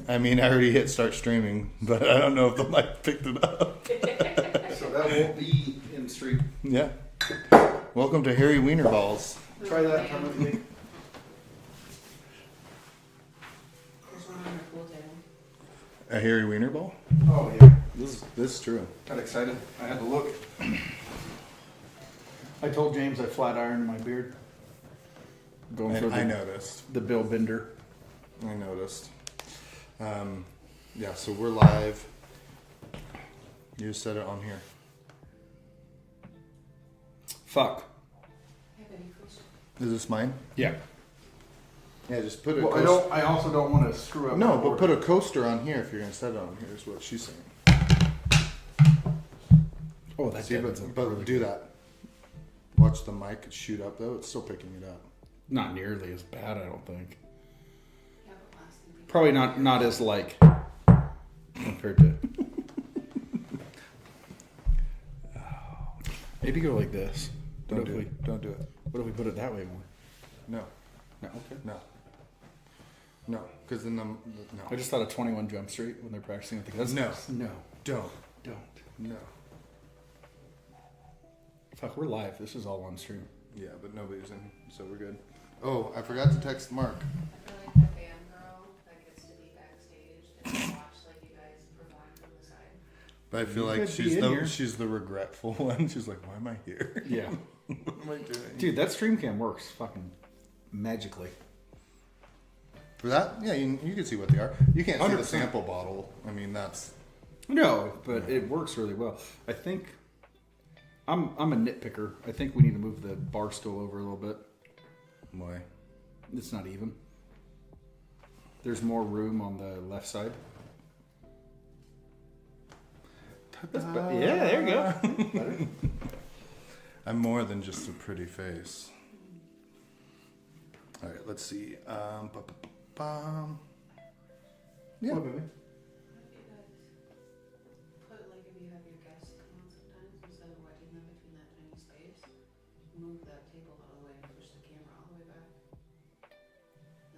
I mean, I already hit start streaming, but I don't know if the mic picked it up. So that won't be in stream. Yeah. Welcome to Harry Wiener Balls. Try that. Come with me. There's one on the pool table. A Harry Wiener Ball? Oh yeah. This is true. Got excited. I had to look. I told James I flat ironed my beard. Going for I noticed. the Bill Bender. I noticed. Yeah, so we're live. You just said it on here. Fuck. Is this mine? Yeah. Yeah, just put a Well, coaster. I also don't want to screw up. No, my but board. put a coaster on here if you're gonna set it on here. Is what she's saying. Oh, that's See, but do that. Watch the mic shoot up though. It's still picking it up. not nearly as bad. I don't think. Yeah, but last thing we- Probably not as like compared to. Maybe go like this. Don't What if do we- it. Don't do it. What if we put it that way more? No, No, okay. no, because then I no. just thought of 21 Jump Street when they're practicing with the guns. No. No. Don't. Don't. No. Fuck, we're live. This is all on stream. Yeah, but nobody's in, so we're good. Oh, I forgot to text Mark. I feel like the fangirl that gets to be backstage and watch like you guys perform from the side. But I feel You like could be in here. she's the regretful one. She's like, why am I here? Yeah. What am I doing? Dude, that stream cam works fucking magically. For that, yeah, you can see what they are. You can't see the 100%. sample bottle. I mean, that's No, but it works really well. I think I'm a nitpicker. I think we need to move the bar stool over a little bit. why. It's not even. There's more room on the left side. Yeah, there you go. Better. I'm more than just a pretty face. All right, let's see. Yeah. What, baby? What if you guys put like if you have your guests come on sometimes instead of wedging them between that tiny space, move that table out of the way and push the camera all the way back.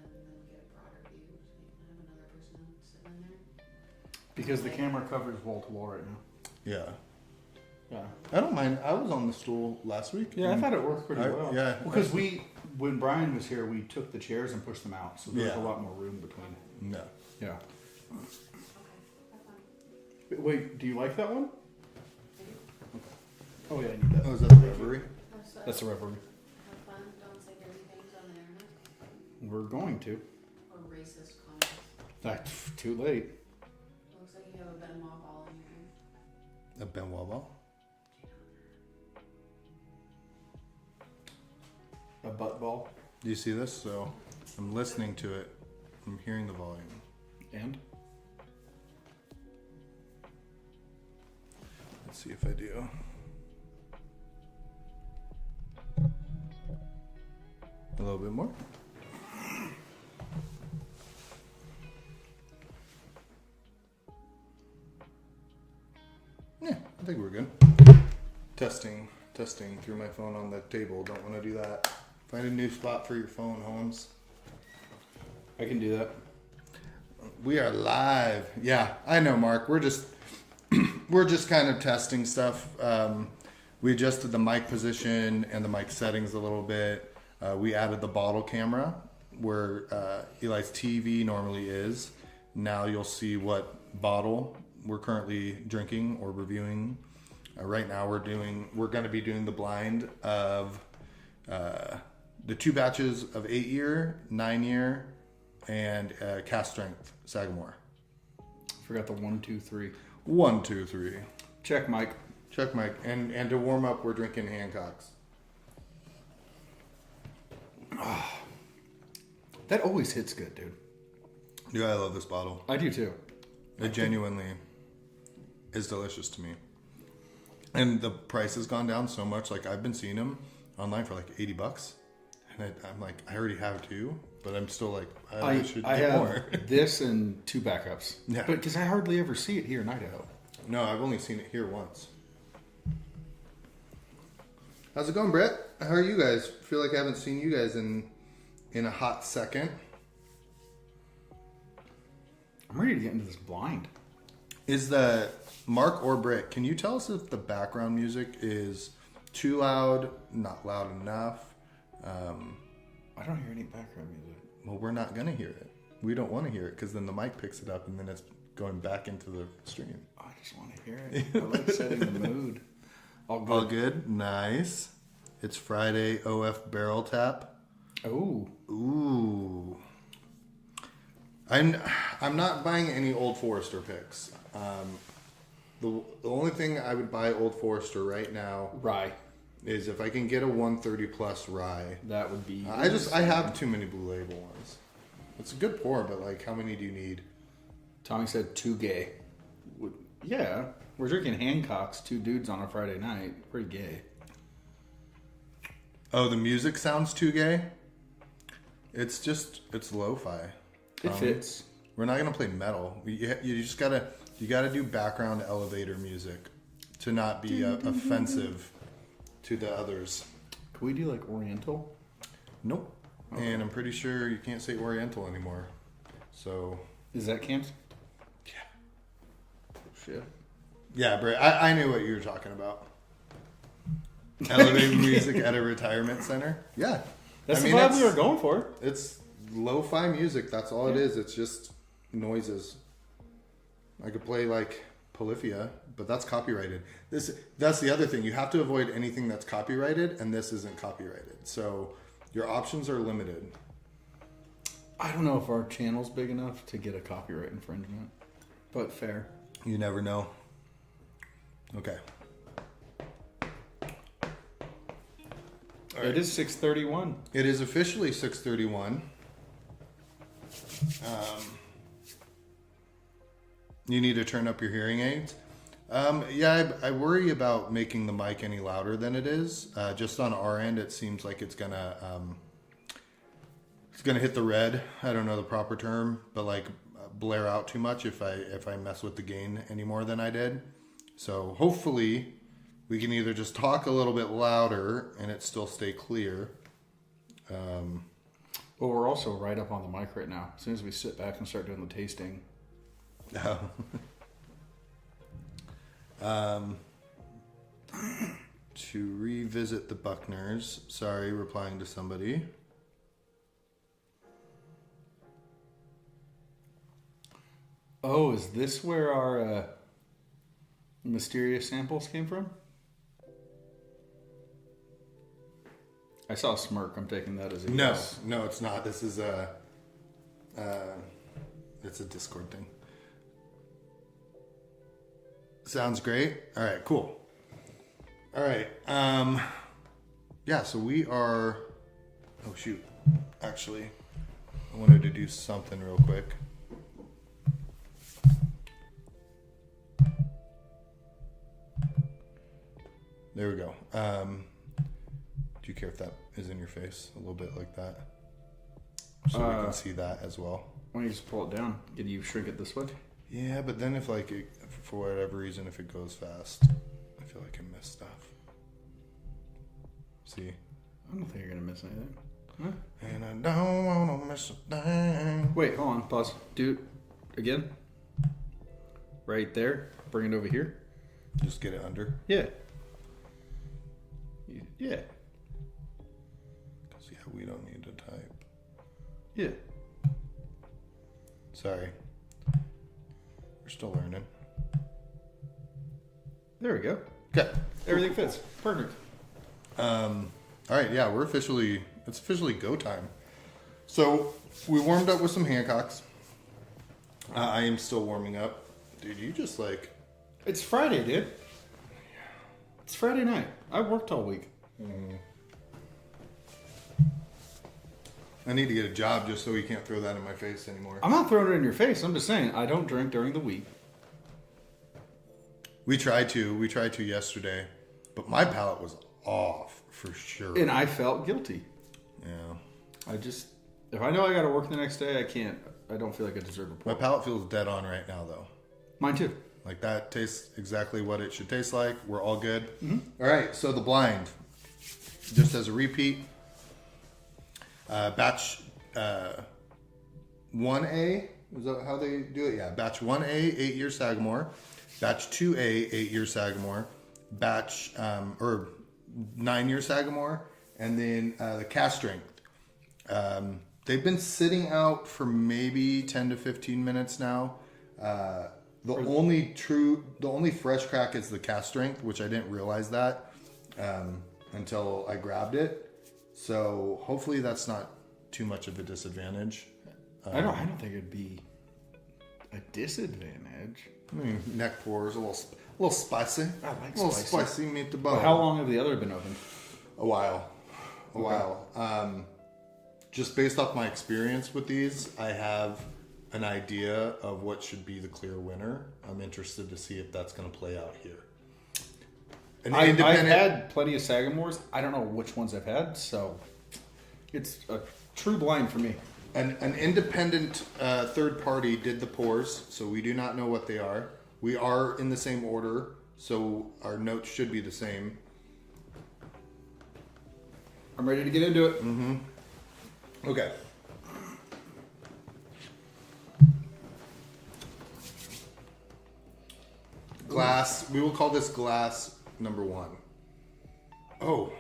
And then get a broader view so you can have another person sitting in there. Because the camera covers wall to wall right now. Yeah. Yeah. I don't mind. I was on the stool last week. Yeah, I thought it worked pretty I- well. yeah. Because when Brian was here, we took the chairs and pushed them out, so there's Yeah. a lot more room between. No. Yeah. Okay, have fun. Wait, do you like that one? Oh yeah, I need that. Oh, is that the Reverie? That's a reverie. Have fun. Don't say dirty things on the internet We're going to. or racist comments. That's too late. It looks like you have a Benoit ball in your ear. A Benoit ball? A butt ball. Do you see this? So I'm listening to it. I'm hearing the volume. And? Let's see if I do. A little bit more. Yeah, I think we're good. Testing through my phone on the table. Don't want to do that. Find a new spot for your phone, Holmes. I can do that. We are live. Yeah, I know, Mark. We're just kind of testing stuff. We adjusted the mic position and the mic settings a little bit. We added the bottle camera where Eli's TV normally is. Now you'll see what bottle we're currently drinking or reviewing. Right now we're going to be doing the blind of the 2 batches of 8-year, 9-year, and cast strength Sagamore. Forgot the 1, 2, 3. 1, 2, 3. Check, Mike. Check, Mike. And to warm up, we're drinking Hancock's. That always hits good, dude. Dude, I love this bottle. I do too. It genuinely is delicious to me. And the price has gone down so much. Like, I've been seeing them online for like $80. And I'm like, I already have 2, but I'm still like, I should I get have more. this and 2 backups. Yeah. But because I hardly ever see it here in Idaho. No, I've only seen it here once. How's it going, Brett? How are you guys? Feel like I haven't seen you guys in a hot second. I'm ready to get into this blind. Is the Mark or Britt? Can you tell us if the background music is too loud, not loud enough? I don't hear any background music. Well, we're not gonna hear it. We don't want to hear it because then the mic picks it up and then it's going back into the stream. I just want to hear it. I like setting the mood. All good. All good. Nice. It's Friday. OF Barrel Tap. Oh. Ooh. I'm not buying any Old Forester picks. The only thing I would buy Old Forester right now Rye. is if I can get a 130 plus rye. That would be. I have too many Blue Label ones. It's a good pour, but like, how many do you need? Tommy said too gay. Yeah. We're drinking Hancock's, 2 dudes on a Friday night. Pretty gay. Oh, the music sounds too gay? It's lo-fi. It fits. We're not gonna play metal. You just gotta do background elevator music to not be offensive to the others. Can we do like Oriental? Nope. Okay. And I'm pretty sure you can't say Oriental anymore. So. Is that camps? Yeah. Shit. Yeah, Brett. I knew what you were talking about. Elevator music at a retirement center. Yeah. That's the vibe we were going for. It's lo-fi music. That's all it is. It's just noises. I could play like Polyphia, but that's copyrighted. That's the other thing. You have to avoid anything that's copyrighted, and this isn't copyrighted. So your options are limited. I don't know if our channel's big enough to get a copyright infringement, but fair. You never know. Okay. It is 6:31. It is officially 6:31. You need to turn up your hearing aids. Yeah, I worry about making the mic any louder than it is. Just on our end, it seems like it's gonna hit the red. I don't know the proper term, but like blare out too much if I mess with the gain any more than I did. So hopefully we can either just talk a little bit louder and it still stay clear. Well, we're also right up on the mic right now. As soon as we sit back and start doing the tasting. To revisit the Buckners. Sorry, replying to somebody. Oh, is this where our mysterious samples came from? I saw a smirk. I'm taking that as a yes. No, it's not. This is it's a Discord thing. Sounds great. All right, cool. All right. Yeah, so we are. Oh shoot! Actually, I wanted to do something real quick. There we go. Do you care if that is in your face a little bit like that? So we can see that as well. Why don't you just pull it down? Can you shrink it this way? Yeah, but then if like for whatever reason, if it goes fast, I feel like I missed stuff. See? I don't think you're gonna miss anything. Huh? And I don't want to miss a thing. Wait, hold on. Pause. Do it again. Right there. Bring it over here. Just get it under. Yeah. Yeah. Because, yeah, we don't need to type. Yeah. Sorry. We're still learning. There we go. Okay. Everything fits. Perfect. All right, yeah, it's officially go time. So we warmed up with some Hancocks. I am still warming up. Dude, you just like... It's Friday, dude. It's Friday night. I worked all week. I need to get a job just so you can't throw that in my face anymore. I'm not throwing it in your face. I'm just saying I don't drink during the week. We tried to yesterday, but my palate was off for sure. And I felt guilty. Yeah. If I know I got to work the next day, I don't feel like I deserve a My pour. palate feels dead on right now, though. Mine too. Like that tastes exactly what it should taste like. We're all good. Mm-hmm. All right, so the blind, just as a repeat, batch 1A Is that how they do it? Yeah. Batch 1A, 8-year Sagamore. Batch 2A, 8-year Sagamore. Batch, or 9-year Sagamore. And then the cast strength. They've been sitting out for maybe 10 to 15 minutes now. The only fresh crack is the cast strength, which I didn't realize that until I grabbed it. So hopefully that's not too much of a disadvantage. I don't think it'd be a disadvantage. I mean, neck pores, a little spicy. I like a little spicy. spicy meat to bone. Well, how long have the other been open? A while. Just based off my experience with these, I have an idea of what should be the clear winner. I'm interested to see if that's going to play out here. I've had plenty of Sagamores. I don't know which ones I've had, so it's a true blind for me. An independent third party did the pours, so we do not know what they are. We are in the same order, so our notes should be the same. I'm ready to get into it. Mm-hmm. Okay. Glass. We will call this glass number 1. Oh.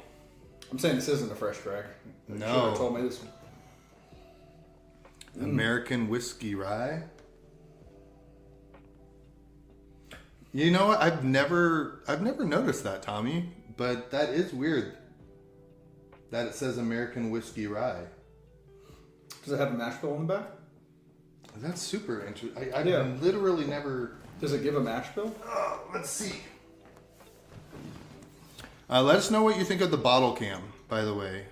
I'm saying this isn't a fresh crack. No. Should have told me this one. American whiskey rye. You know what? I've never noticed that, Tommy, but that is weird. That it says American whiskey rye. Does it have a mash bill on the back? That's super interesting. I Yeah. literally never. Does it give a mash bill? Let's see. Let us know what you think of the bottle cam, by the way.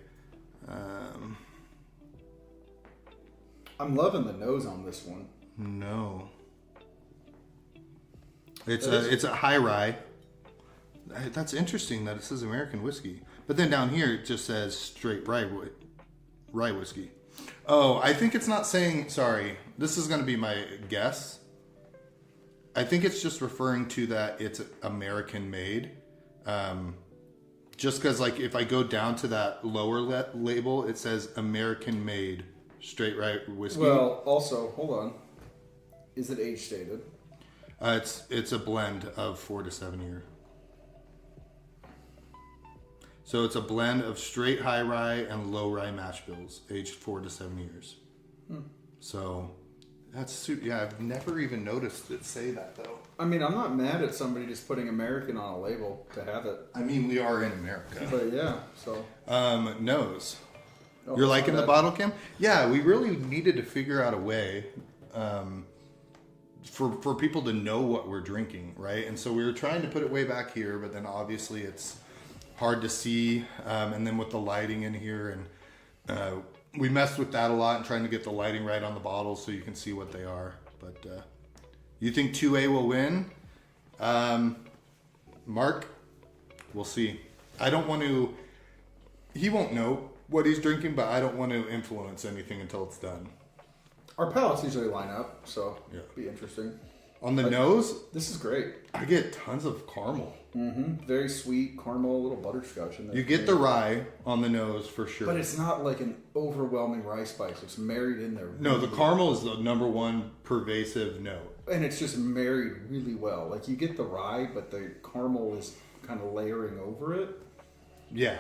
I'm loving the nose on this one. No. It's a high rye. That's interesting that it says American whiskey. But then down here it just says straight rye whiskey. Oh, I think it's not saying, sorry, this is going to be my guess. I think it's just referring to that it's American made. Just because, like, if I go down to that lower label, it says American made straight rye whiskey. Well, also, hold on. Is it age stated? It's a blend of 4 to 7 year. So it's a blend of straight high rye and low rye mash bills, aged 4 to 7 years. So that's yeah. I've never even noticed it say that though. I mean, I'm not mad at somebody just putting American on a label to have it. I mean, we are in America. But yeah, so. Nose. Oh, You're liking my the bad. bottle cam? Yeah, we really needed to figure out a way for people to know what we're drinking, right? And so we were trying to put it way back here, but then obviously it's hard to see. And then with the lighting in here, and we messed with that a lot and trying to get the lighting right on the bottles so you can see what they are. But you think 2A will win? Mark, we'll see. I don't want to... He won't know what he's drinking, but I don't want to influence anything until it's done. Our palates usually line up, so Yeah. be interesting. On the nose, This is great. I get tons of caramel. Very sweet, caramel, a little butterscotch in there. You get the rye on the nose for sure. But it's not like an overwhelming rye spice. It's married in there. No, the really- caramel is the number one pervasive note. And it's just married really well. Like you get the rye, but the caramel is kind of layering over it. Yeah.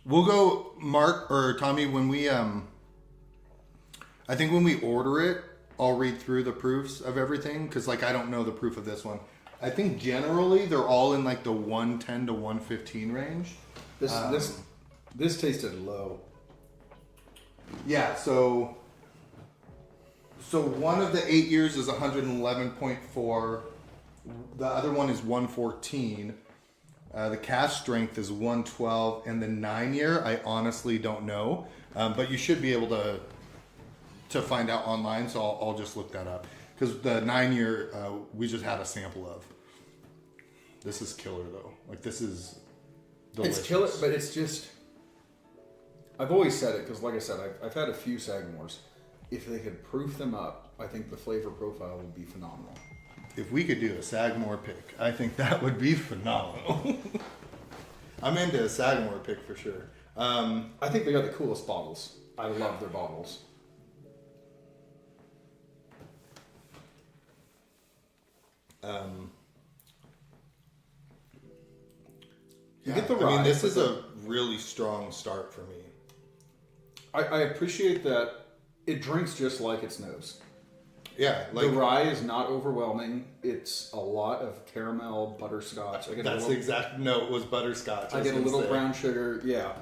We'll go, Mark or Tommy, when we I think when we order it, I'll read through the proofs of everything because like I don't know the proof of this one. I think generally they're all in like the 110 to 115 range. This tasted low. Yeah, so one of the 8 years is 111.4. The other one is 114. The cash strength is 112, and the 9 year I honestly don't know, but you should be able to find out online. So I'll just look that up because the 9 year we just had a sample of. This is killer though. Like this is delicious. It's killer, but it's just. I've always said it because, like I said, I've had a few Sagamores. If they could proof them up, I think the flavor profile would be phenomenal. If we could do a Sagamore pick, I think that would be phenomenal. I'm into a Sagamore pick for sure. I think they got the coolest bottles. I love their bottles. You get the rye. I mean, this is a really strong start for me. I appreciate that it drinks just like its nose. Yeah, The rye is not overwhelming. It's a lot of caramel, butterscotch. That's the exact note was butterscotch. I get a little brown sugar, yeah.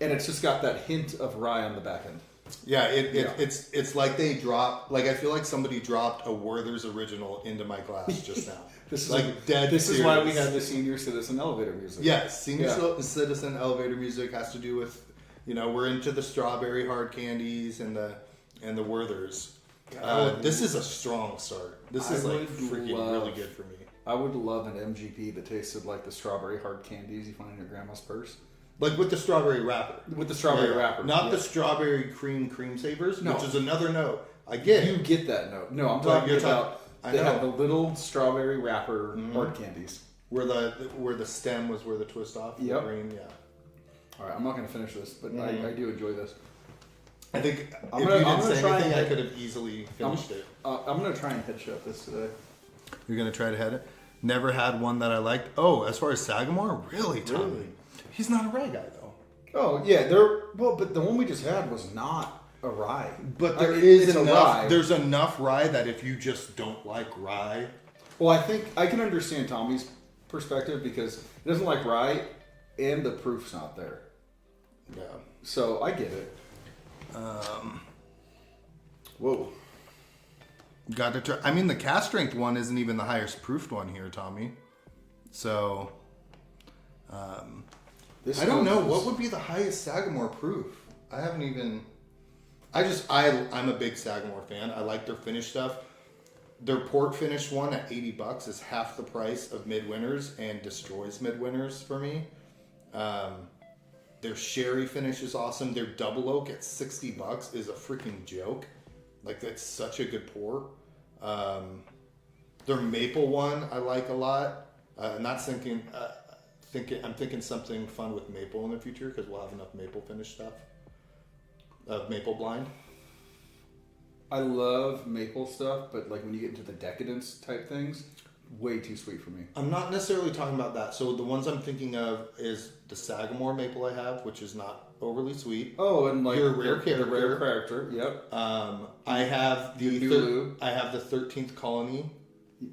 And it's just got that hint of rye on the back end. Yeah, it's like they dropped. Like I feel like somebody dropped a Werther's original into my glass just now. This is like dead. This serious. is why we had the senior citizen elevator music. Yes, senior citizen elevator music has to do with, we're into the strawberry hard candies and the Werther's. This is a strong start. This is like freaking really good for me. I would love an MGP that tasted like the strawberry hard candies you find in your grandma's purse. Like with the strawberry wrapper. With the strawberry wrapper. Not the strawberry cream savers, No. which is another note. I get You it. get that note. No, I'm talking about they know. have the little strawberry wrapper hard candies. Where the stem was where the twist off. Yep. The green, yeah. All right, I'm not going to finish this, but I do enjoy this. I think I'm if gonna you didn't say try anything, and- I could have easily finished it. I'm going to try and headshot this today. You're going to try to head it? Never had one that I liked. Oh, as far as Sagamore? Really, Tommy? Really? He's not a rye guy, though. Oh, yeah. But the one we just had was not a rye. But there it's is a enough. rye. There's enough rye that if you just don't like rye, Well, I think I can understand Tommy's perspective because he doesn't like rye and the proof's not there. yeah. So I get it. Whoa. Got to try. I mean, the cast strength one isn't even the highest proofed one here, Tommy. So, This I don't know goes- what would be the highest Sagamore proof. I haven't even. I'm a big Sagamore fan. I like their finish stuff. Their port finish one at $80 is half the price of Midwinters and destroys Midwinters for me. Their sherry finish is awesome. Their double oak at $60 is a freaking joke. Like that's such a good pour. Their maple one I like a lot. I'm thinking something fun with maple in the future because we'll have enough maple finish stuff. Maple blind. I love maple stuff, but like when you get into the decadence type things, way too sweet for me. I'm not necessarily talking about that. So the ones I'm thinking of is the Sagamore maple I have, which is not overly sweet. Oh, and like Your rare the rare character. Yep. I have Your Nulu. I have the 13th Colony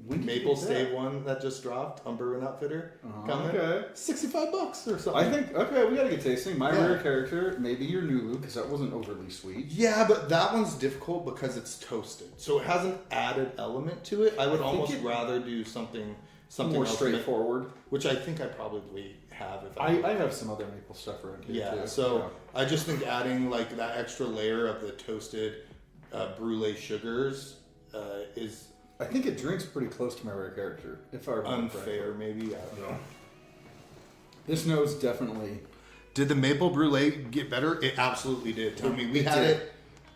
When did you Maple get that? Stave one that just dropped on Brew and Outfitter. Coming. Okay. $65 or something. I think okay, we gotta get tasting. My Yeah. rare character, maybe your Nulu, because that wasn't overly sweet. Yeah, but that one's difficult because it's toasted, so it has an added element to it. I would I think almost it- rather do something More else straightforward. which I think I probably have. If I have some other maple stuff around here yeah. too. So I just think adding like that extra layer of the toasted brulee sugars is I think it drinks pretty close to my rare character, if I remember correctly. unfair. Maybe I don't know. This nose definitely. Did the maple brulee get better? It absolutely did. Tell me, we It had did.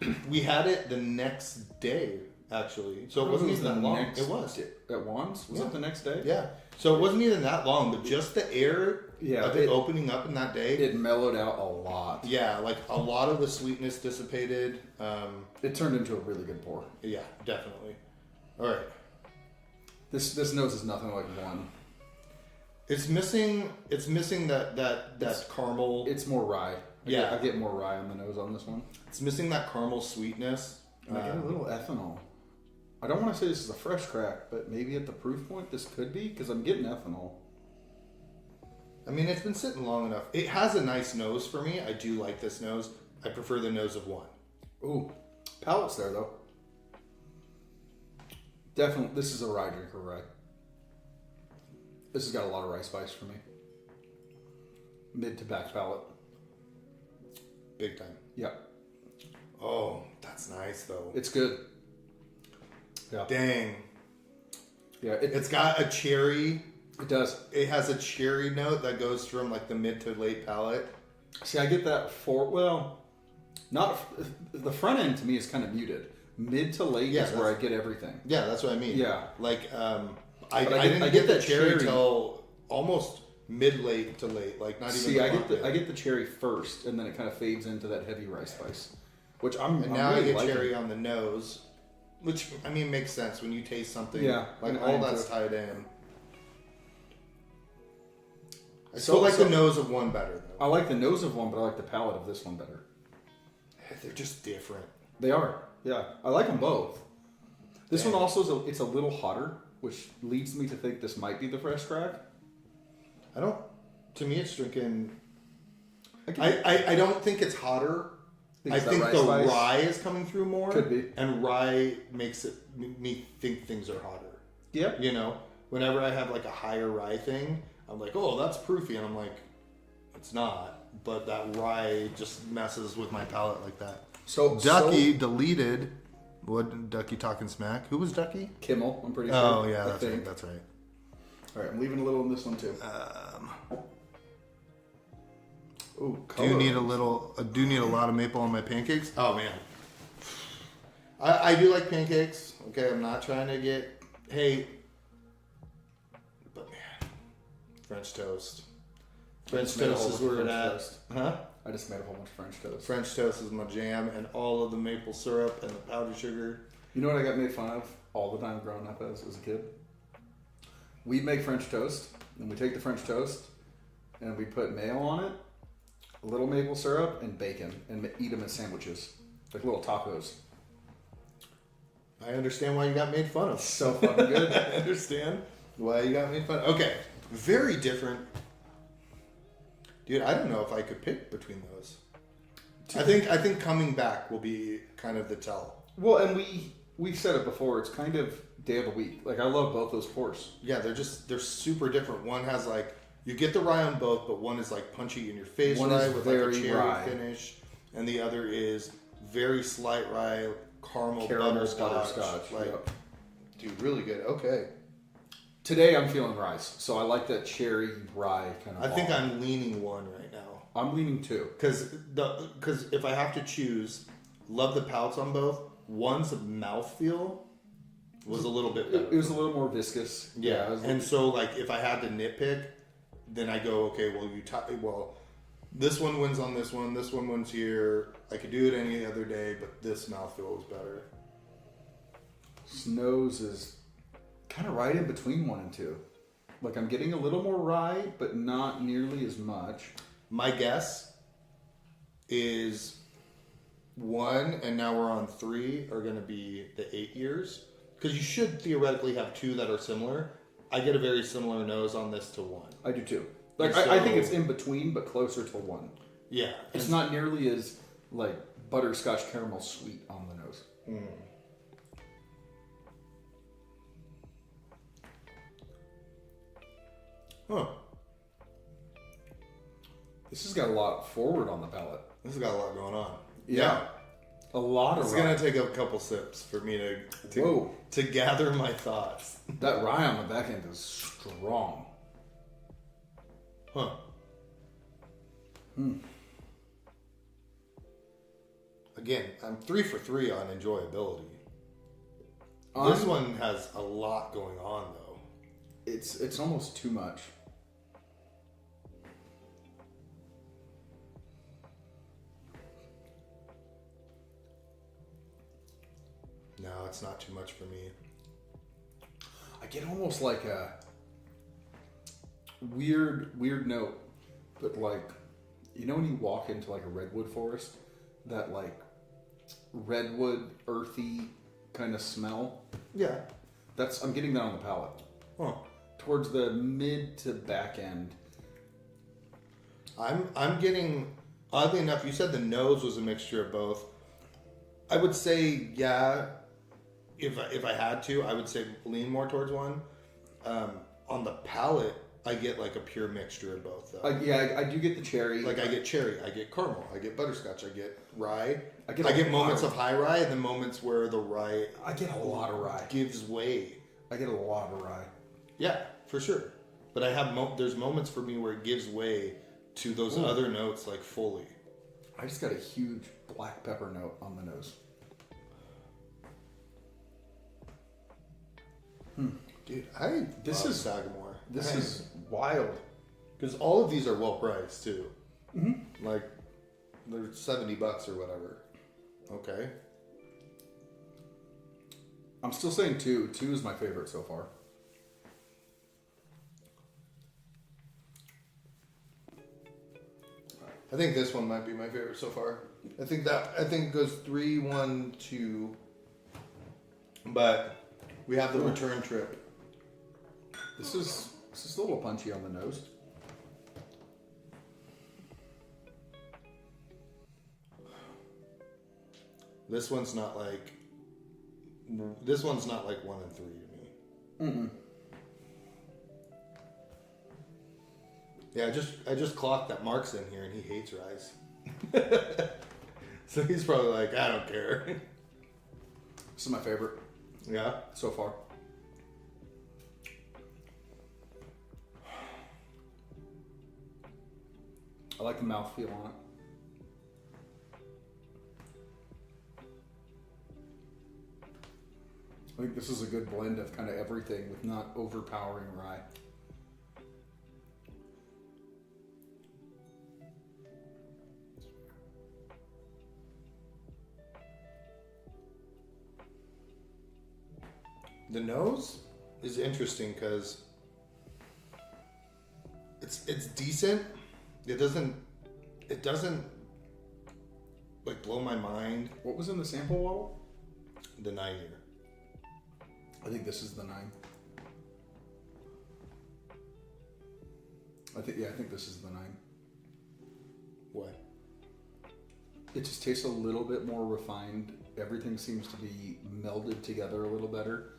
it. We had it the next day, actually. So it wasn't even that long. next It was. at Wands. Was Yeah. it the next day? Yeah. So it wasn't even that long, but just the air Yeah, of it it- opening up in that day. It mellowed out a lot. Yeah, like a lot of the sweetness dissipated. It turned into a really good pour. Yeah, definitely. All right. This nose is nothing like one. It's missing that caramel. It's more rye. Yeah. I get more rye on the nose on this one. It's missing that caramel sweetness. And I get a little ethanol. I don't want to say this is a fresh crack, but maybe at the proof point this could be because I'm getting ethanol. I mean, it's been sitting long enough. It has a nice nose for me. I do like this nose. I prefer the nose of one. Ooh, palate's there though. Definitely, this is a rye drinker rye. This has got a lot of rye spice for me. Mid to back palate. Big time. Yep, Oh, that's nice though. it's good. Yeah, Dang. yeah, It's got a cherry. it does. It has a cherry note that goes from like the mid to late palate. See, I get that not the front end to me is kind of muted. Mid to late Yeah, is where I get everything. Yeah, that's what I mean. Yeah. Like, I But I didn't get get the that cherry cherry. till almost mid-late to late, like not even. See, I hot get the cherry first, and then it kind of fades into that heavy rye spice, which I'm. And I'm now really I get liking. cherry on the nose, which I mean makes sense when you taste something. Yeah, like I all am that's too. tied in. I So- still like so- the nose of one better though. I like the nose of one, but I like the palate of this one better. They're just different. They are. Yeah, I like them both. This Dang. one also it's a little hotter, which leads me to think this might be the fresh crack. I don't. To me, it's drinking. I can- I don't think it's hotter. I it's that think rye the spice. rye is coming through more. Could be. And rye makes me think things are hotter. Yep. You know, whenever I have like a higher rye thing, I'm like, oh, that's proofy, and I'm like, it's not. But that rye just messes with my palate like that. So Ducky deleted. What Ducky talking smack? Who was Ducky? Kimmel, I'm pretty sure. Oh yeah, I that's think. right. That's right. All right, I'm leaving a little in this one too. Ooh, Do need a little. Do need a lot of maple on my pancakes. Oh man, I do like pancakes. Okay, I'm not trying to get hate, but man, French toast. French made a toast whole is where French it at. toast. Huh? I just made a whole bunch of French toast. French toast is my jam, and all of the maple syrup and the powdered sugar. You know what I got made fun of all the time growing up as a kid? We'd make French toast, and we take the French toast, and we put mayo on it, a little maple syrup, and bacon, and eat them as sandwiches, like little tacos. I understand why you got made fun of. So fucking good. I understand why you got made fun of. Okay, very different. Dude, I don't know if I could pick between those. I think coming back will be kind of the tell. Well, and we've said it before. It's kind of day of the week. Like I love both those pours. Yeah, they're super different. One has like you get the rye on both, but one is like punchy in your face One rye is with like a very cherry rye. finish, and the other is very slight rye caramel Butterscotch. butterscotch. Like, Yep. dude, really good. Okay, Today I'm feeling rice, so I like that cherry rye kind of. I think ball. I'm leaning one right now. I'm leaning two. Because if I have to choose, love the palates on both. One's mouthfeel was a little bit better. It was a little more viscous. Yeah, it was and so like if I had to nitpick, then I go, okay, well, this one wins on this one wins here. I could do it any other day, but this mouthfeel was better. Nose is kind of right in between 1 and 2. Like I'm getting a little more rye, but not nearly as much. My guess is 1, and now we're on 3, are going to be the 8 years. Because you should theoretically have 2 that are similar. I get a very similar nose on this to 1. I do too. Like And I think so- it's in between, but closer to 1. Yeah. It's not nearly as like butterscotch caramel sweet on the nose. Huh. This has got a lot forward on the palate. This has got a lot going on. Yeah. A lot of It's rye. going to take a couple sips for me Whoa. to gather my thoughts. That rye on the back end is strong. Huh. Again, I'm 3 for 3 on enjoyability. This one has a lot going on, though. It's almost too much. No, it's not too much for me. I get almost like a weird note, but like, you know when you walk into like a redwood forest, that like redwood earthy kind of smell. Yeah. I'm getting that on the palate. Huh. Towards the mid to back end. I'm getting, oddly enough, you said the nose was a mixture of both. I would say, yeah, if I had to, I would say lean more towards one. On the palate, I get like a pure mixture of both, though. I do get the cherry. Like I get cherry, I get caramel, I get butterscotch, I get rye. I I get get a moments lot of high rye and then moments where the rye I get a lot of rye. gives way. I get a lot of rye. Yeah, for sure. But I have there's moments for me where it gives way to those other notes like fully. I just got a huge black pepper note on the nose. Dude, I This love is- Sagamore. This I- is wild. Because all of these are well priced too. Mm-hmm. Like they're $70 or whatever. Okay. I'm still saying 2. 2 is my favorite so far. I think this one might be my favorite so far. I think it goes 3, 1, 2. But we have the return trip. This is a little punchy on the nose. This one's not like 1 and 3 to me. Mm-mm. Yeah, I just clocked that Mark's in here and he hates rice. So he's probably like, I don't care. This is my favorite Yeah. so far. I like the mouthfeel on it. I think this is a good blend of kind of everything with not overpowering rye. The nose is interesting because it's decent. It doesn't like blow my mind. What was in the sample bottle? The 9 year. I think this is the 9. I think this is the 9. What? It just tastes a little bit more refined. Everything seems to be melded together a little better.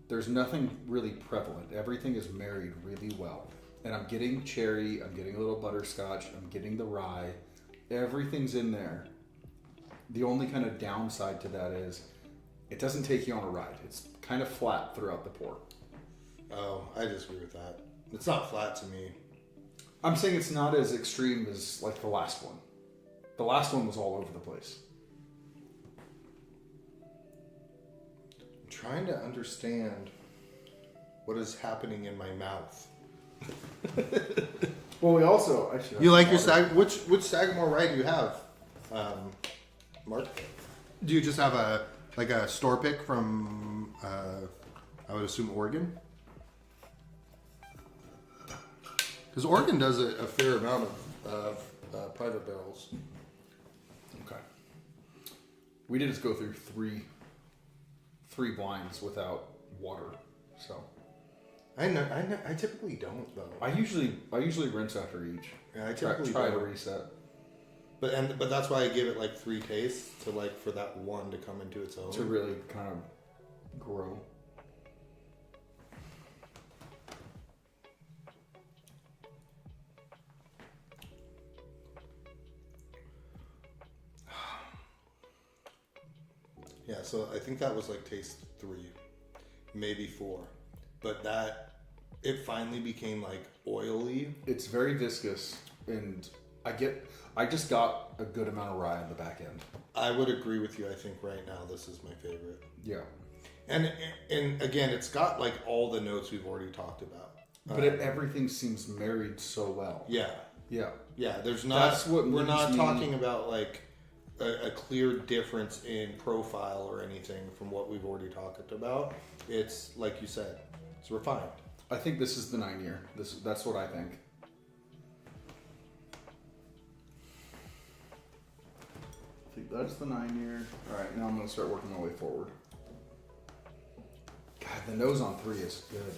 There's nothing really prevalent. Everything is married really well. And I'm getting cherry, I'm getting a little butterscotch, I'm getting the rye. Everything's in there. The only kind of downside to that is it doesn't take you on a ride. It's kind of flat throughout the pour. Oh, I disagree with that. It's not flat to me. I'm saying it's not as extreme as like the last one. The last one was all over the place. I'm trying to understand what is happening in my mouth. Well, we also actually You like your which Sagamore rye do you have, Mark? Do you just have a store pick from I would assume Oregon? Because Oregon does a fair amount of private barrels. Okay. We did just go through three blinds without water, so I typically don't though. I usually rinse after each. Yeah, I typically try to don't. reset. But that's why I give it like 3 tastes to like for that one to come into its own. To really kind of grow. Yeah, so I think that was like taste 3, maybe 4, but it finally became like oily. It's very viscous, and I just got a good amount of rye on the back end. I would agree with you. I think right now this is my favorite. Yeah. And again, it's got like all the notes we've already talked about. But everything seems married so well. Yeah. Yeah. Yeah, there's not. That's what we're not moves me. talking about like a clear difference in profile or anything from what we've already talked about. It's like you said, it's refined. I think this is the 9 year. That's what I think. I think that's the 9 year. All right, now I'm going to start working my way forward. God, the nose on 3 is good.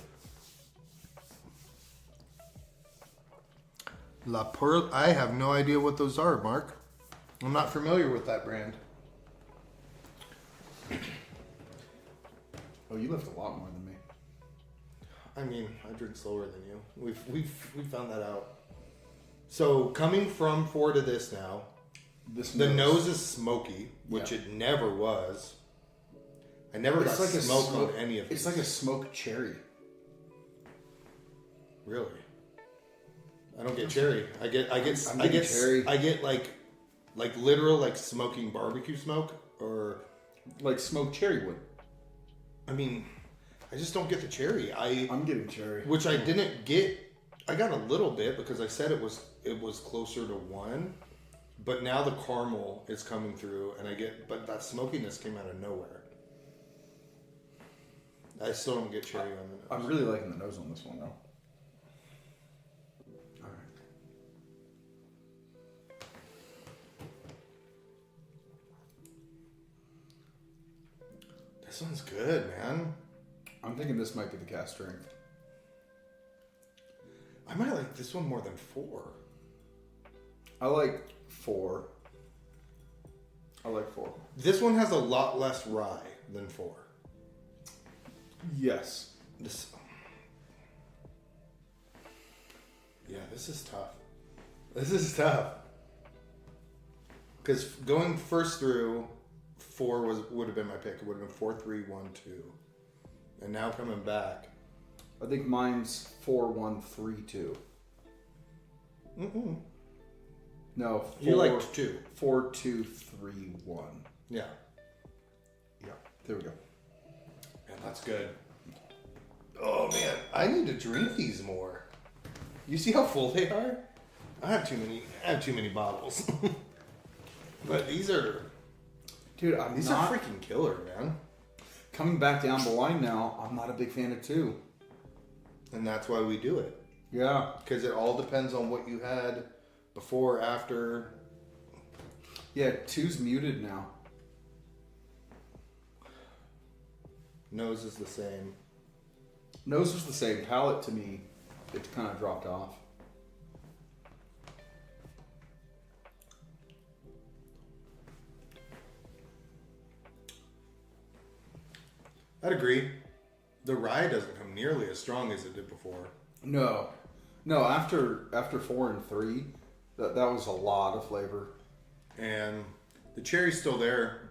La Perle. I have no idea what those are, Mark. I'm not familiar with that brand. Oh, you lift a lot more than me. I mean, I drink slower than you. We've found that out. So coming from 4 to this now, the nose is smoky, which it never was. I never got like smoke on any of it. It's like a smoked cherry. Really? I don't get cherry. I get cherry. I get like literal like smoking barbecue smoke or Like smoked cherry wood. I mean, I just don't get the cherry. I'm getting cherry. Which I didn't get I got a little bit because I said it was closer to 1, but now the caramel is coming through, and but that smokiness came out of nowhere. I still don't get cherry on the nose. I'm really liking the nose on this one, though. All right. This one's good, man. I'm thinking this might be the cast strength. I might like this one more than 4. I like 4. I like 4. This one has a lot less rye than 4. Yes. This is tough. This is tough. Because going first through, 4 would have been my pick. It would have been 4, 3, 1, 2. And now coming back. I think mine's 4, 1, 3, 2. Mm-mm. No, 4, You liked 2. 4, 2, 3, 1. Yeah. Yeah, there we go. Man, that's good. Oh man, I need to drink these more. You see how full they are? I have too many bottles. But these are Dude, are freaking killer, man. coming back down the line now. I'm not a big fan of 2. And that's why we do it. Yeah. Because it all depends on what you had before, after. Yeah, 2's muted now. Nose is the same. Nose was the same. Palate, to me, it kind of dropped off. I'd agree. The rye doesn't come nearly as strong as it did before. No. After 4 and 3, that was a lot of flavor. And the cherry's still there,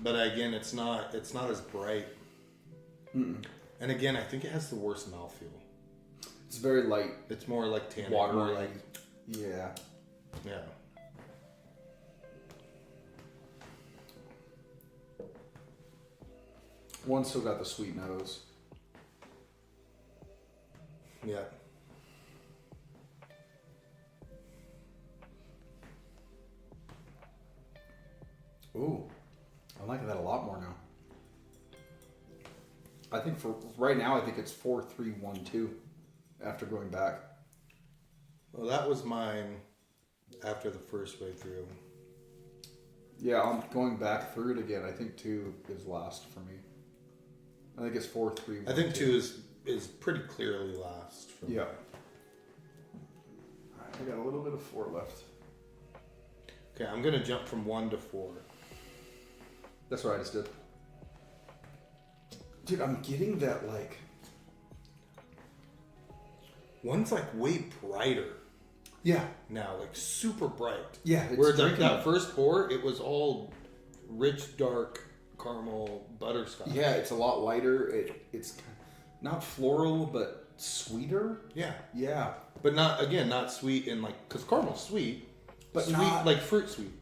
but again, it's not as bright. Mm-mm. And again, I think it has the worst mouthfeel. It's very light. It's more like tannic. Watery. More like, Yeah. yeah. One still got the sweet nose. Yeah. Ooh, I like that a lot more now. I think for right now, I think it's 4, 3, 1, 2 after going back. Well, that was mine after the first way through. Yeah, I'm going back through it again. I think 2 is last for me. I think it's 4, 3, 1, I think 2 is pretty clearly last for me. Yeah. Alright, I got a little bit of 4 left. Okay, I'm going to jump from 1 to 4. That's what I just did. Dude, I'm getting that, like... One's like way brighter Yeah. now, like super bright. Yeah, it's Where drinking that first pour, it was all rich, dark caramel butterscotch. Yeah, it's a lot lighter. It's not floral, but sweeter. Yeah. Yeah. But not sweet in like, because caramel's sweet. But sweet, not- like fruit sweet.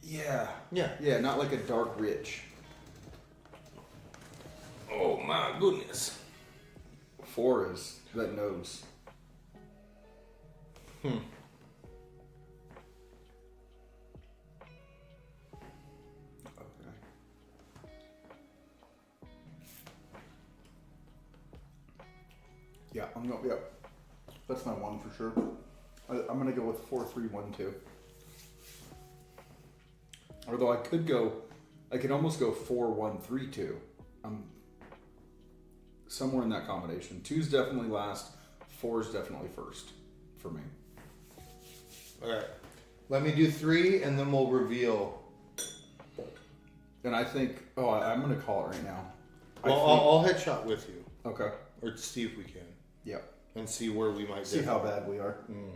Yeah. Yeah. Yeah, not like a dark rich. Oh my goodness. 4 is that nose. Hmm. Okay. Yeah, I'm going. Yep. That's my 1 for sure. I'm gonna go with 4, 3, 1, 2. Although I could almost go 4, 1, 3, 2. I'm somewhere in that combination. 2's definitely last. 4's definitely first for me. All right. Let me do 3 and then we'll reveal. And I think, I'm gonna call it right now. Well, I'll headshot with you. Okay. Or see if we can. Yeah. And see where we might See differ. how bad we are. Mm.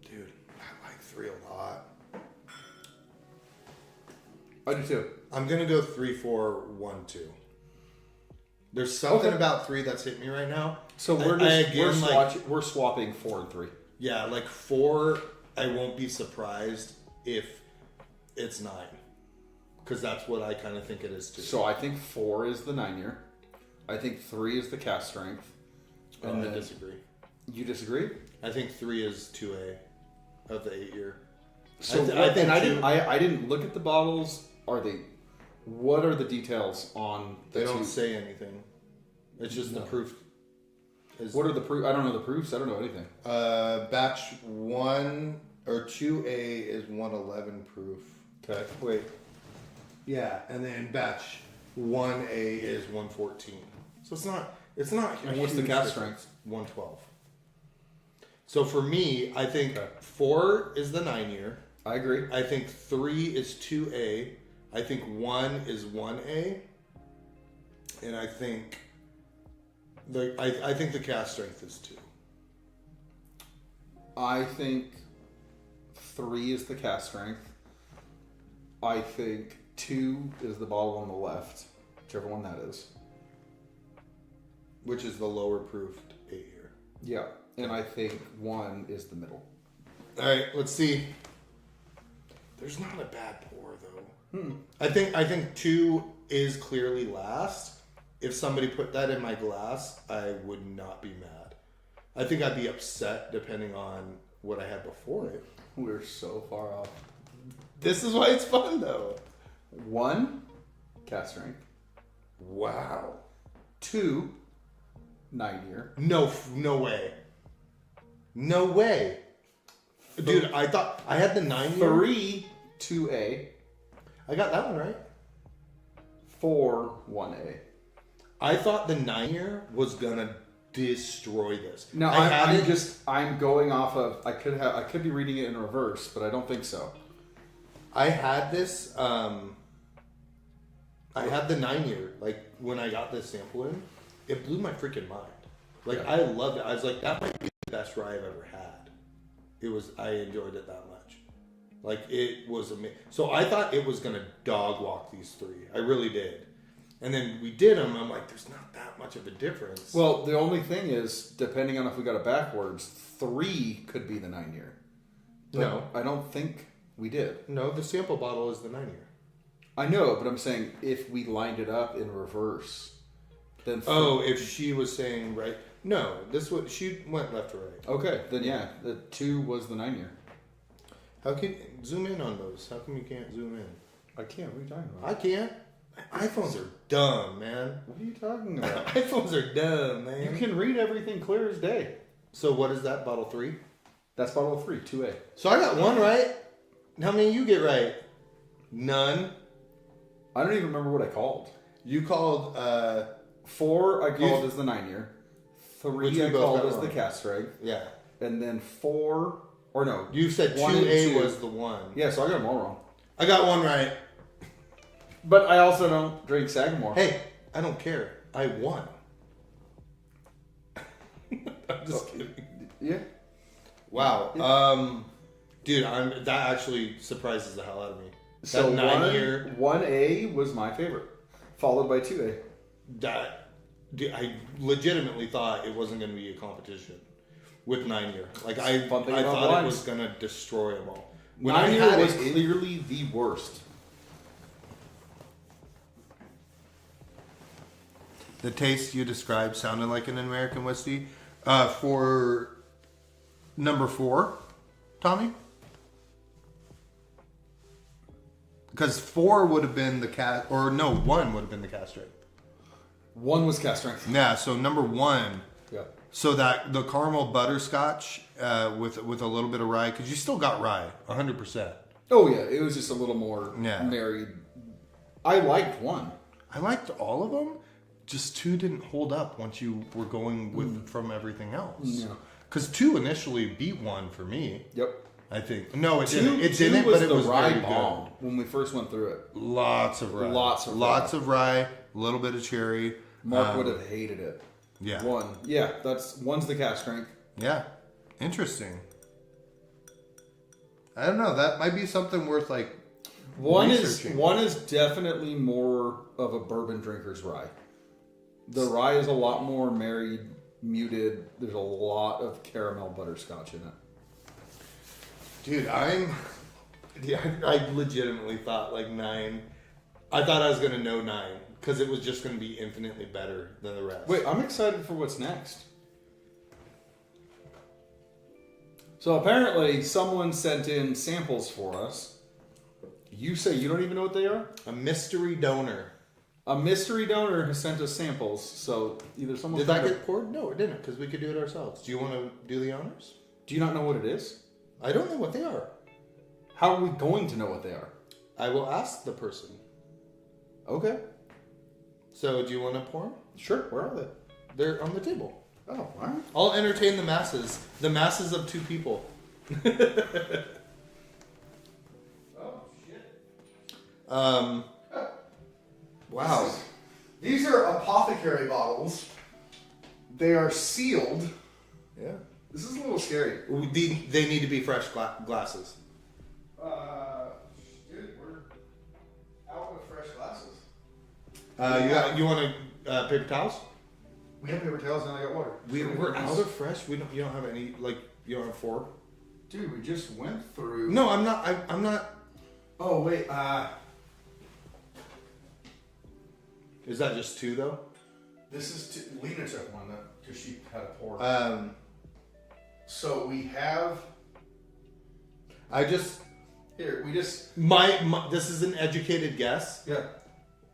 Dude, I like 3 a lot. I do too. I'm gonna go 3, 4, 1, 2. There's something Okay. about 3 that's hitting me right now. So we're swapping 4 and 3. Yeah, like 4, I won't be surprised if it's 9. because that's what I kind of think it is too. So I think 4 is the 9-year. I think 3 is the cast strength. And I then, disagree. You disagree? I think 3 is 2A of the 8-year. So I didn't look at the bottles. What are the details on the They don't two? say anything. It's just the proof. What are the proof? I don't know the proofs. I don't know anything. Batch 1 or 2A is 111 proof. Okay. Wait. Yeah, and then batch 1A is 114. So it's not. And what's the huge cast difference. strength? 112. So for me, I think 4 is the 9-year. I agree. I think 3 is 2A. I think 1 is 1A. And I think I think the cast strength is 2. I think 3 is the cast strength. I think 2 is the bottle on the left, whichever one that is. Which is the lower proofed 8-year. Yeah. And I think 1 is the middle. All right, let's see. There's not a bad pour though. I think 2 is clearly last. If somebody put that in my glass, I would not be mad. I think I'd be upset depending on what I had before it. We're so far off. This is why it's fun though. 1, cast strength. Wow. 2, 9-year. No way. No way. Dude, I thought I had the 9-year. 3, 2A. I got that one right. 4, 1A. I thought the 9-year was gonna destroy this. No, I I'm going off of. I could be reading it in reverse, but I don't think so. I had this. I had the 9-year. Like when I got this sample in, it blew my freaking mind. Like Yeah. I loved it. I was like, that might be the best rye I've ever had. It was. I enjoyed it that much. Like it was amazing. So I thought it was gonna dog walk these 3. I really did. And then we did them. I'm like, there's not that much of a difference. Well, the only thing is, depending on if we got it backwards, 3 could be the 9-year. No. I don't think we did. No, the sample bottle is the 9-year. I know, but I'm saying if we lined it up in reverse, then. If she was saying right. No, she went left to right. Okay, then yeah, the 2 was the 9-year. How can zoom in on those? How come you can't zoom in? I can't. What are you talking about? I can't. iPhones are dumb, man. What are you talking about? iPhones are dumb, man. You can read everything clear as day. So what is that? Bottle 3? That's bottle 3, 2A. So I got 1 right. How many you get right? None. I don't even remember what I called. You called 4 I called as the 9-year. 3 you I both called got as the wrong. cast strength. yeah. And then 4, or no. You said 1 and 2A 2. was the 1. Yeah, so I got them all wrong. I got 1 right. But I also don't drink Sagamore. Hey, I don't care. I won. I'm just kidding. Yeah. Wow. Dude, that actually surprises the hell out of me. That So 9-year. 1A was my favorite, followed by 2A. Dude, I legitimately thought it wasn't going to be a competition with 9-year. Like I Fun thing about thought it wines. was going to destroy them all. When I 9-year had was it, clearly the worst. the taste you described sounded like an American whiskey. For number 4, Tommy? Because 4 would have been the cast, or no, 1 would have been the cast strength. 1 was cast strength. Yeah, so number 1. Yeah. So that the caramel butterscotch with a little bit of rye, because you still got rye, 100%. Oh yeah, it was just a little more Yeah. married. I liked 1. I liked all of them. Just 2 didn't hold up once you were going with from everything else. No. Because 2 initially beat 1 for me. Yep. I think no, it 2, didn't. It 2 didn't, was but it the was rye very bomb good. when we first went through it. Lots of rye. Lots of rye. A little bit of cherry. Mark would have hated it. Yeah. 1. Yeah, 1's the cast strength. Yeah. Interesting. I don't know. That might be something worth like. One researching. is definitely more of a bourbon drinker's rye. The rye is a lot more married, muted. There's a lot of caramel butterscotch in it. Dude, I legitimately thought like 9 I thought I was going to know 9 because it was just going to be infinitely better than the rest. Wait, I'm excited for what's next. So apparently someone sent in samples for us. You say you don't even know what they are? A mystery donor. A mystery donor has sent us samples. So either someone... Did that get poured? No, it didn't because we could do it ourselves. Do you want to do the honors? Do you not know what it is? I don't know what they are. How are we going to know what they are? I will ask the person. Okay. So do you want to pour them? Sure. Where are they? They're on the table. Oh, all right. I'll entertain the masses. The masses of 2 people. Oh, shit. Wow. These are apothecary bottles. They are sealed. Yeah. This is a little scary. They need to be fresh glasses. Dude, we're out with fresh glasses. You want paper towels? We have paper towels and I got water. We're out of fresh. You don't have any, like, you don't have 4? Dude, we just went through. No, I'm not. I'm not. Oh wait. Is that just 2 though? This is Lena took one because she had a pour. So we have. Here we just. My this is an educated guess. Yeah.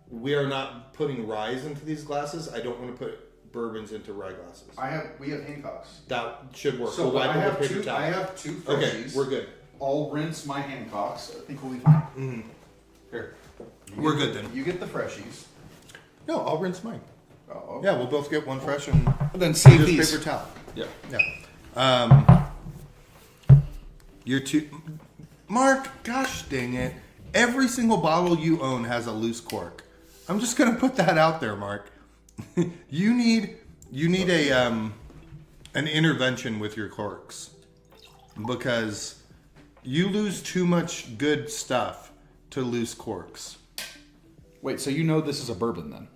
We are not putting ryes into these glasses. I don't want to put bourbons into rye glasses. We have Hancocks. That should work. So We'll wipe I them have with paper two. towel. I have 2 Freshies. Okay, we're good. I'll rinse my Hancocks. I think we'll be fine. Mm. Here. We're good then. You get the Freshies. No, I'll rinse mine. Oh. Yeah, we'll both get one fresh and Then save just these. paper towel. Yeah. Yeah. You're too. Mark, gosh dang it! Every single bottle you own has a loose cork. I'm just gonna put that out there, Mark. you need a an intervention with your corks because you lose too much good stuff to loose corks. Wait, so you know this is a bourbon then?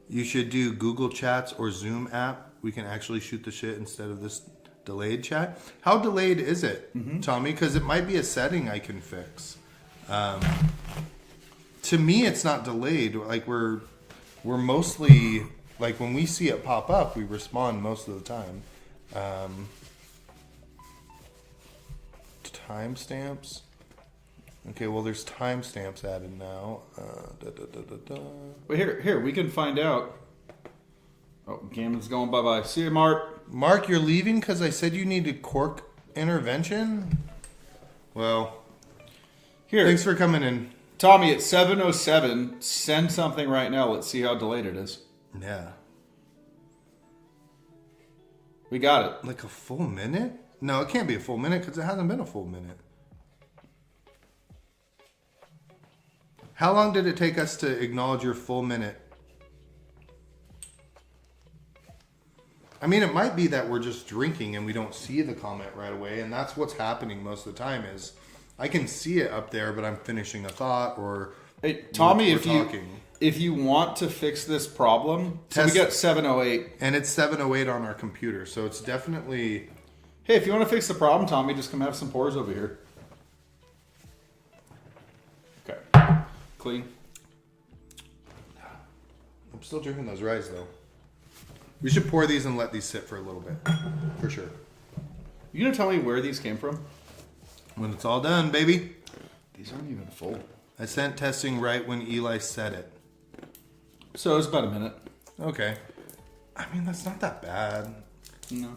You should do Google Chats or Zoom app. We can actually shoot the shit instead of this delayed chat. How delayed is it, Tommy? Because it might be a setting I can fix. To me, it's not delayed. Like we're mostly like when we see it pop up, we respond most of the time. Timestamps. Okay, well, there's timestamps added now. Wait, here we can find out. Oh, Gammon's going bye-bye. See you, Mark. Mark, you're leaving because I said you needed cork intervention? Well, Here, thanks for coming in. Tommy, it's 7:07. Send something right now. Let's see how delayed it is. Yeah. We got it. Like a full minute? No, it can't be a full minute because it hasn't been a full minute. How long did it take us to acknowledge your full minute? I mean, it might be that we're just drinking and we don't see the comment right away, and that's what's happening most of the time is I can see it up there, but I'm finishing a thought or Hey, Tommy, we're if talking. you want to fix this problem, so we Test- got 7:08. And it's 7:08 on our computer, so it's definitely... Hey, if you want to fix the problem, Tommy, just come have some pours over here. Okay. Clean. I'm still drinking those ryes, though. We should pour these and let these sit for a little bit, for sure. You gonna tell me where these came from? When it's all done, baby. These aren't even full. I sent testing right when Eli said it. So it's about a minute. Okay. I mean, that's not that bad. No.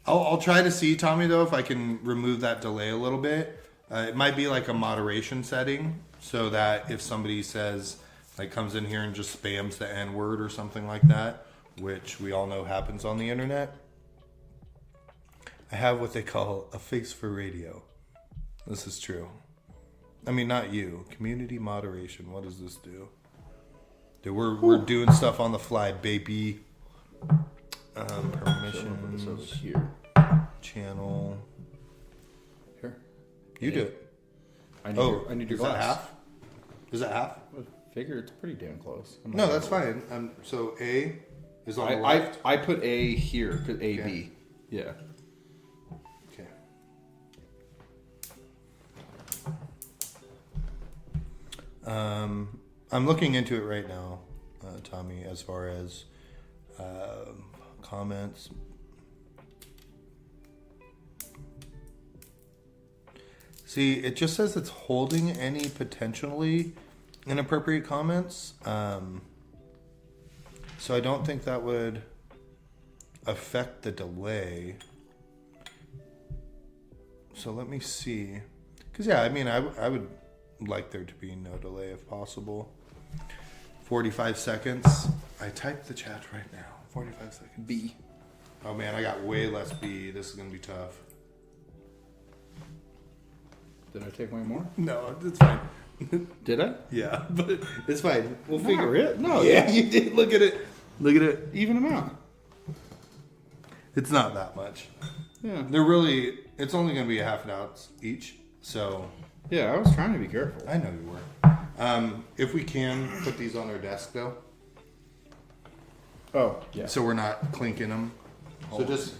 I'll try to see, Tommy, though, if I can remove that delay a little bit. It might be like a moderation setting so that if somebody says, like, comes in here and just spams the N-word or something like that, which we all know happens on the internet, I have what they call a face for radio. This is true. I mean, not you. Community moderation. What does this do? Dude, we're doing stuff on the fly, baby. Permissions. over here. Channel. Here. You do it. I need your is glass. that half? Is that half? I figure it's pretty damn close. No, that's fine. So A is on the I left. I put A here. Put A Okay. B. Yeah. Okay. I'm looking into it right now, Tommy, as far as comments. See, it just says it's holding any potentially inappropriate comments. So I don't think that would affect the delay. So let me see. Because, yeah, I mean, I would like there to be no delay if possible. 45 seconds. I typed the chat right now. 45 seconds. B. Oh, man, I got way less B. This is going to be tough. Did I take way more? No, it's fine. Did I? Yeah, but it's fine. We'll No, figure it. no. Yeah, you did. Look at it. Look at it. Even amount. It's not that much. Yeah. It's only going to be a half an ounce each. So. Yeah, I was trying to be careful. I know you were. If we can put these on our desk, though. Oh, yeah. So we're not clinking them. So just,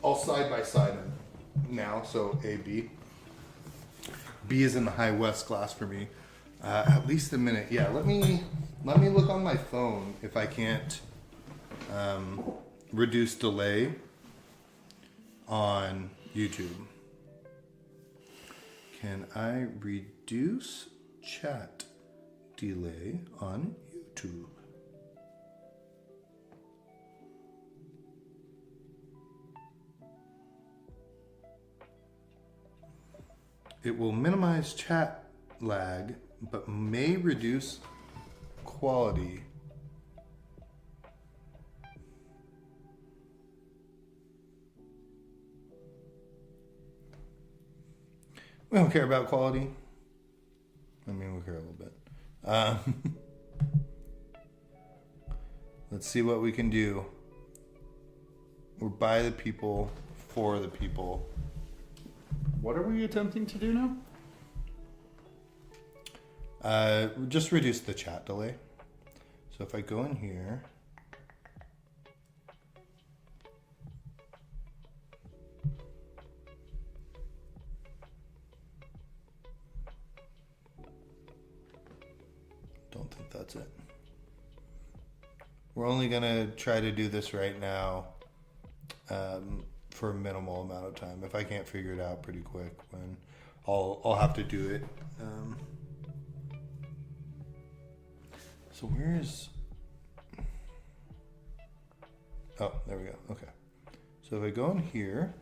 I'll side by side them now. So A, B. B is in the high west class for me. At least a minute. Yeah, let me look on my phone if I can't reduce delay on YouTube. Can I reduce chat delay on YouTube? It will minimize chat lag, but may reduce quality. We don't care about quality. I mean, we care a little bit. Let's see what we can do. We're by the people, for the people. What are we attempting to do now? Just reduce the chat delay. So if I go in here, don't think that's it. We're only gonna try to do this right now for a minimal amount of time. If I can't figure it out pretty quick, when I'll have to do it. So where is? Oh, there we go. Okay. So if I go in here,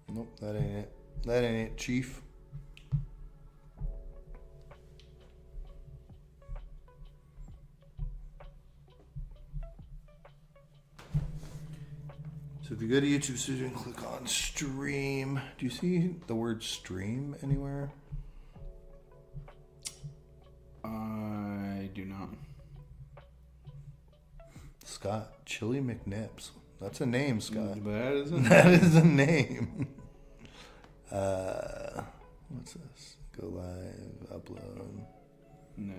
nope, that ain't it. That ain't it, Chief. So if you go to YouTube Studio and click on stream, do you see the word stream anywhere? I do not. Scott, Chili McNips. That's a name, Scott. That is a That is a name. What's this? Go live, upload. No.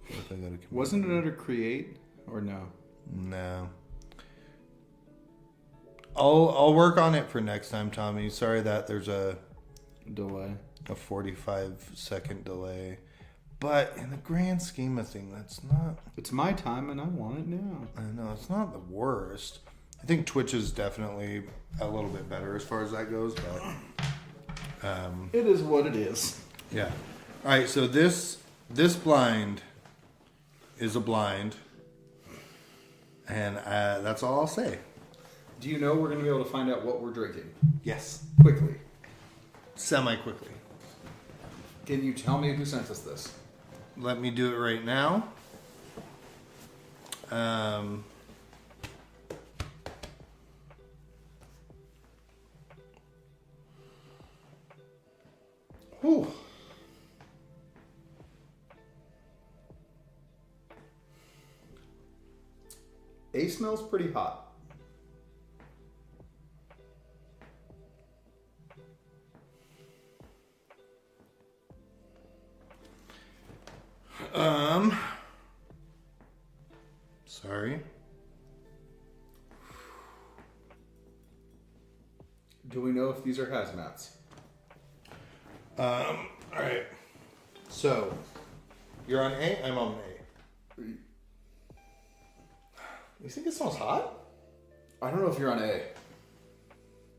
What if I go to Wasn't it under create or no? No. I'll work on it for next time, Tommy. Sorry that there's a Delay. 45-second delay. But in the grand scheme of things, that's not... It's my time and I want it now. I know, it's not the worst. I think Twitch is definitely a little bit better as far as that goes, but... It is what it is. Yeah. All right, so this blind is a blind. And that's all I'll say. Do you know we're going to be able to find out what we're drinking? Yes. Quickly. Semi-quickly. Can you tell me who sent us this? Let me do it right now. Whew. A smells pretty hot. Sorry. Do we know if these are hazmats? All right. So, you're on A. I'm on A. You think it smells hot? I don't know if you're on A.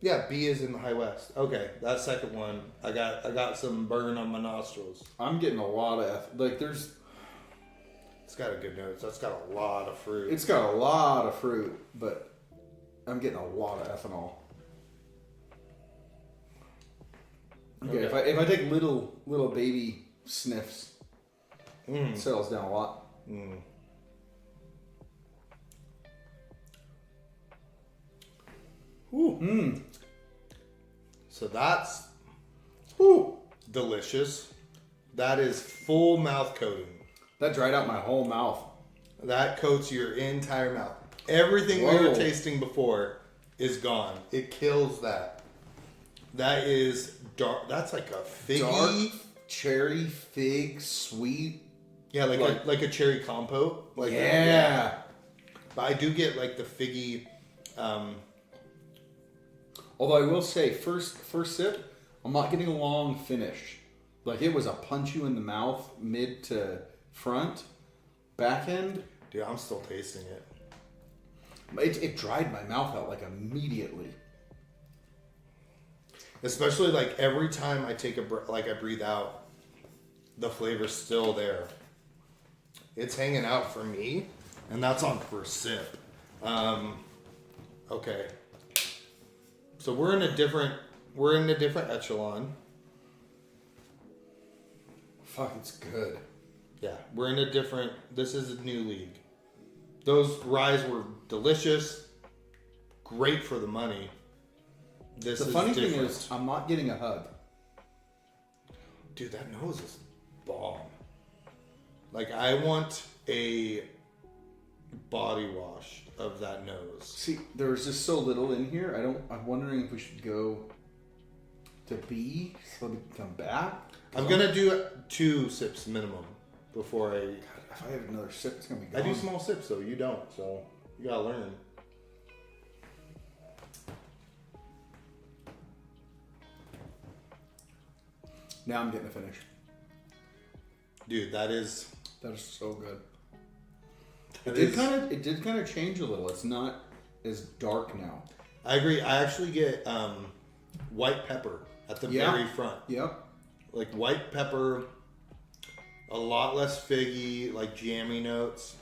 Yeah, B is in the high west. Okay, that second one, I got some burn on my nostrils. I'm getting a lot of there's. It's got a good note. That's got a lot of fruit. It's got a lot of fruit, but I'm getting a lot of ethanol. Okay, if I take little baby sniffs, it settles down a lot. Ooh. So that's delicious. That is full mouth coating. That dried out my whole mouth. That coats your entire mouth. Everything we were tasting before is gone. It kills that. That is dark. That's like a figgy. Dark cherry, fig, sweet. Yeah, like a cherry compote. Like Yeah. But I do get like the figgy. Although I will say, first sip, I'm not getting a long finish. Like it was a punch you in the mouth, mid to front, back end. Dude, I'm still tasting it. It dried my mouth out like immediately. Especially like every time I take I breathe out, the flavor's still there. It's hanging out for me, and that's on first sip. Okay. So we're in a different echelon. Fuck, it's good. Yeah, we're in a different. This is a new league. Those ryes were delicious, great for the money. The funny thing is, I'm not getting a hug. Dude, that nose is bomb. Like, I want a body wash of that nose. See, there's just so little in here. I'm wondering if we should go to B so we can come back. I'm gonna do 2 sips minimum before I. God, if I have another sip, it's gonna be gone. I do small sips though. You don't, so you gotta learn. Now I'm getting a finish. Dude, that is so good. that It did kind of change a little. It's not as dark now. I agree. I actually get white pepper at the very front. Yep. Like white pepper, a lot less figgy, like jammy notes.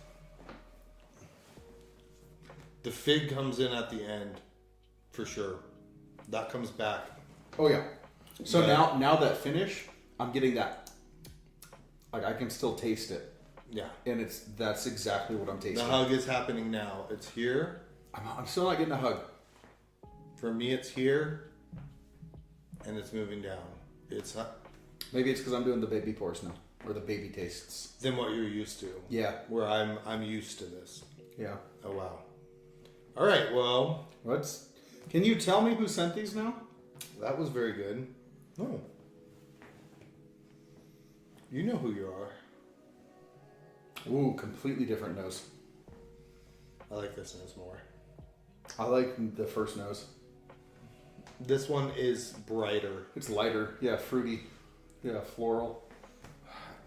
The fig comes in at the end, for sure. That comes back. Oh yeah. So Yeah. now that finish, I'm getting that. Like I can still taste it, Yeah. and that's exactly what I'm The tasting. hug is happening now. It's here. I'm still not getting a hug. For me, it's here, and it's moving down. It's Maybe it's because I'm doing the baby pours now, or the baby tastes. than what you're used to. Yeah. Where I'm used to this. Yeah. Oh wow. All right. Well, Can you tell me who sent these now? that was very good. Oh. You know who you are. Ooh, completely different nose. I like this nose more. I like the first nose. This one is brighter. It's lighter. Yeah, fruity. Yeah, floral.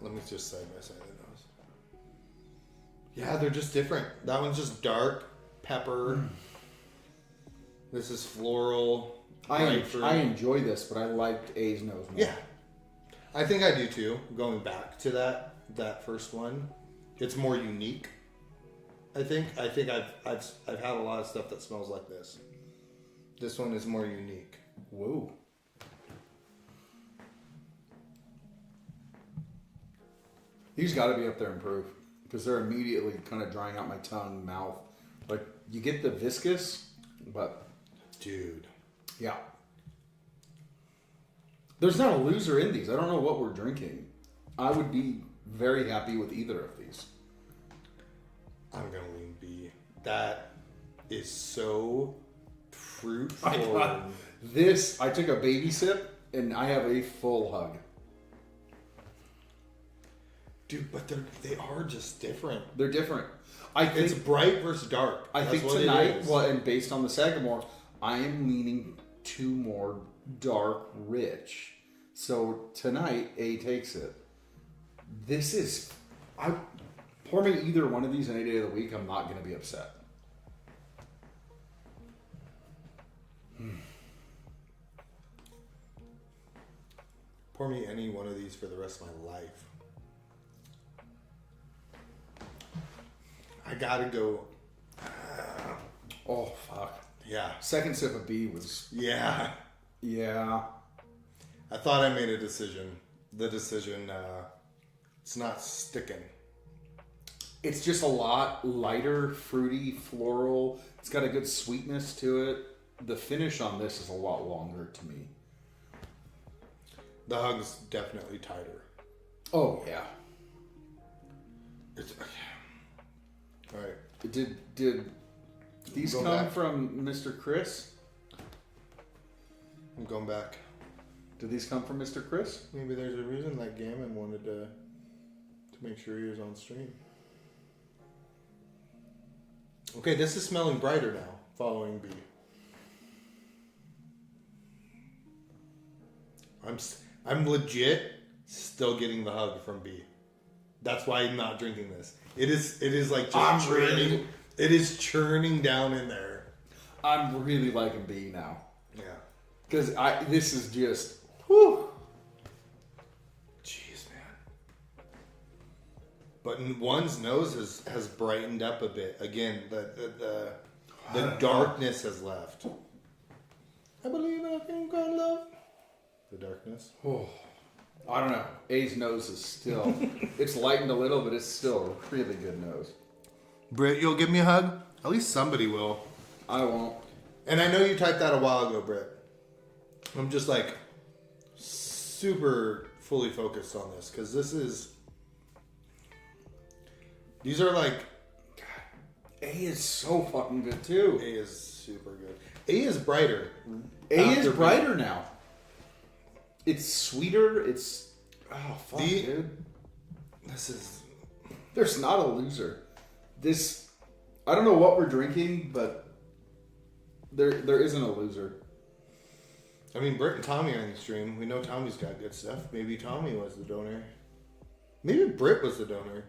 Let me just side by side the nose. Yeah, they're just different. That one's just dark pepper. This is floral. I fruit. enjoy this, but I liked A's nose more. Yeah, I think I do too. Going back to that first one, it's more unique. I think I've had a lot of stuff that smells like this. This one is more unique. Whoa. These got to be up there in proof because they're immediately kind of drying out my tongue, mouth. Like you get the viscous, but Dude. yeah. There's not a loser in these. I don't know what we're drinking. I would be very happy with either of these. I'm gonna lean B. That is so fruit I forward. got this. I took a baby sip and I have a full hug. Dude, but they are just different. They're different. I think It's bright versus dark. I That's think what it tonight, is. well, and based on the Sagamore, I am leaning to more dark, rich. So tonight, A takes it. This is, pour me either one of these any day of the week, I'm not going to be upset. Pour me any one of these for the rest of my life. I gotta go. Oh fuck! Yeah. Second sip of B was Yeah. yeah. I thought I made a decision. The decision, it's not sticking. It's just a lot lighter, fruity, floral. It's got a good sweetness to it. The finish on this is a lot longer to me. The hug's definitely tighter. Oh yeah. It's all right. Did these Go come back. from Mr. Chris? I'm going back. Did these come from Mr. Chris? Maybe there's a reason that Gammon wanted to make sure he was on stream. Okay, this is smelling brighter now. Following B. I'm legit still getting the hug from B. That's why I'm not drinking this. It is like just churning. It is churning down in there. I'm really liking B now. Yeah. Because this is just whew. Jeez, man. But one's nose has brightened up a bit. Again, the darkness has left. I believe I can go love. The darkness. Oh, I don't know. A's nose is still it's lightened a little, but it's still a really good nose. Britt, you'll give me a hug? At least somebody will. I won't. And I know you typed that a while ago, Britt. I'm just like super fully focused on this because these are like, God, A is so fucking good too. A is super good. A is brighter. A is After brighter now. It's sweeter. It's fuck, dude. This is There's not a loser. This, I don't know what we're drinking, but there isn't a loser. I mean, Britt and Tommy are on the stream. We know Tommy's got good stuff. Maybe Tommy was the donor. Maybe Britt was the donor.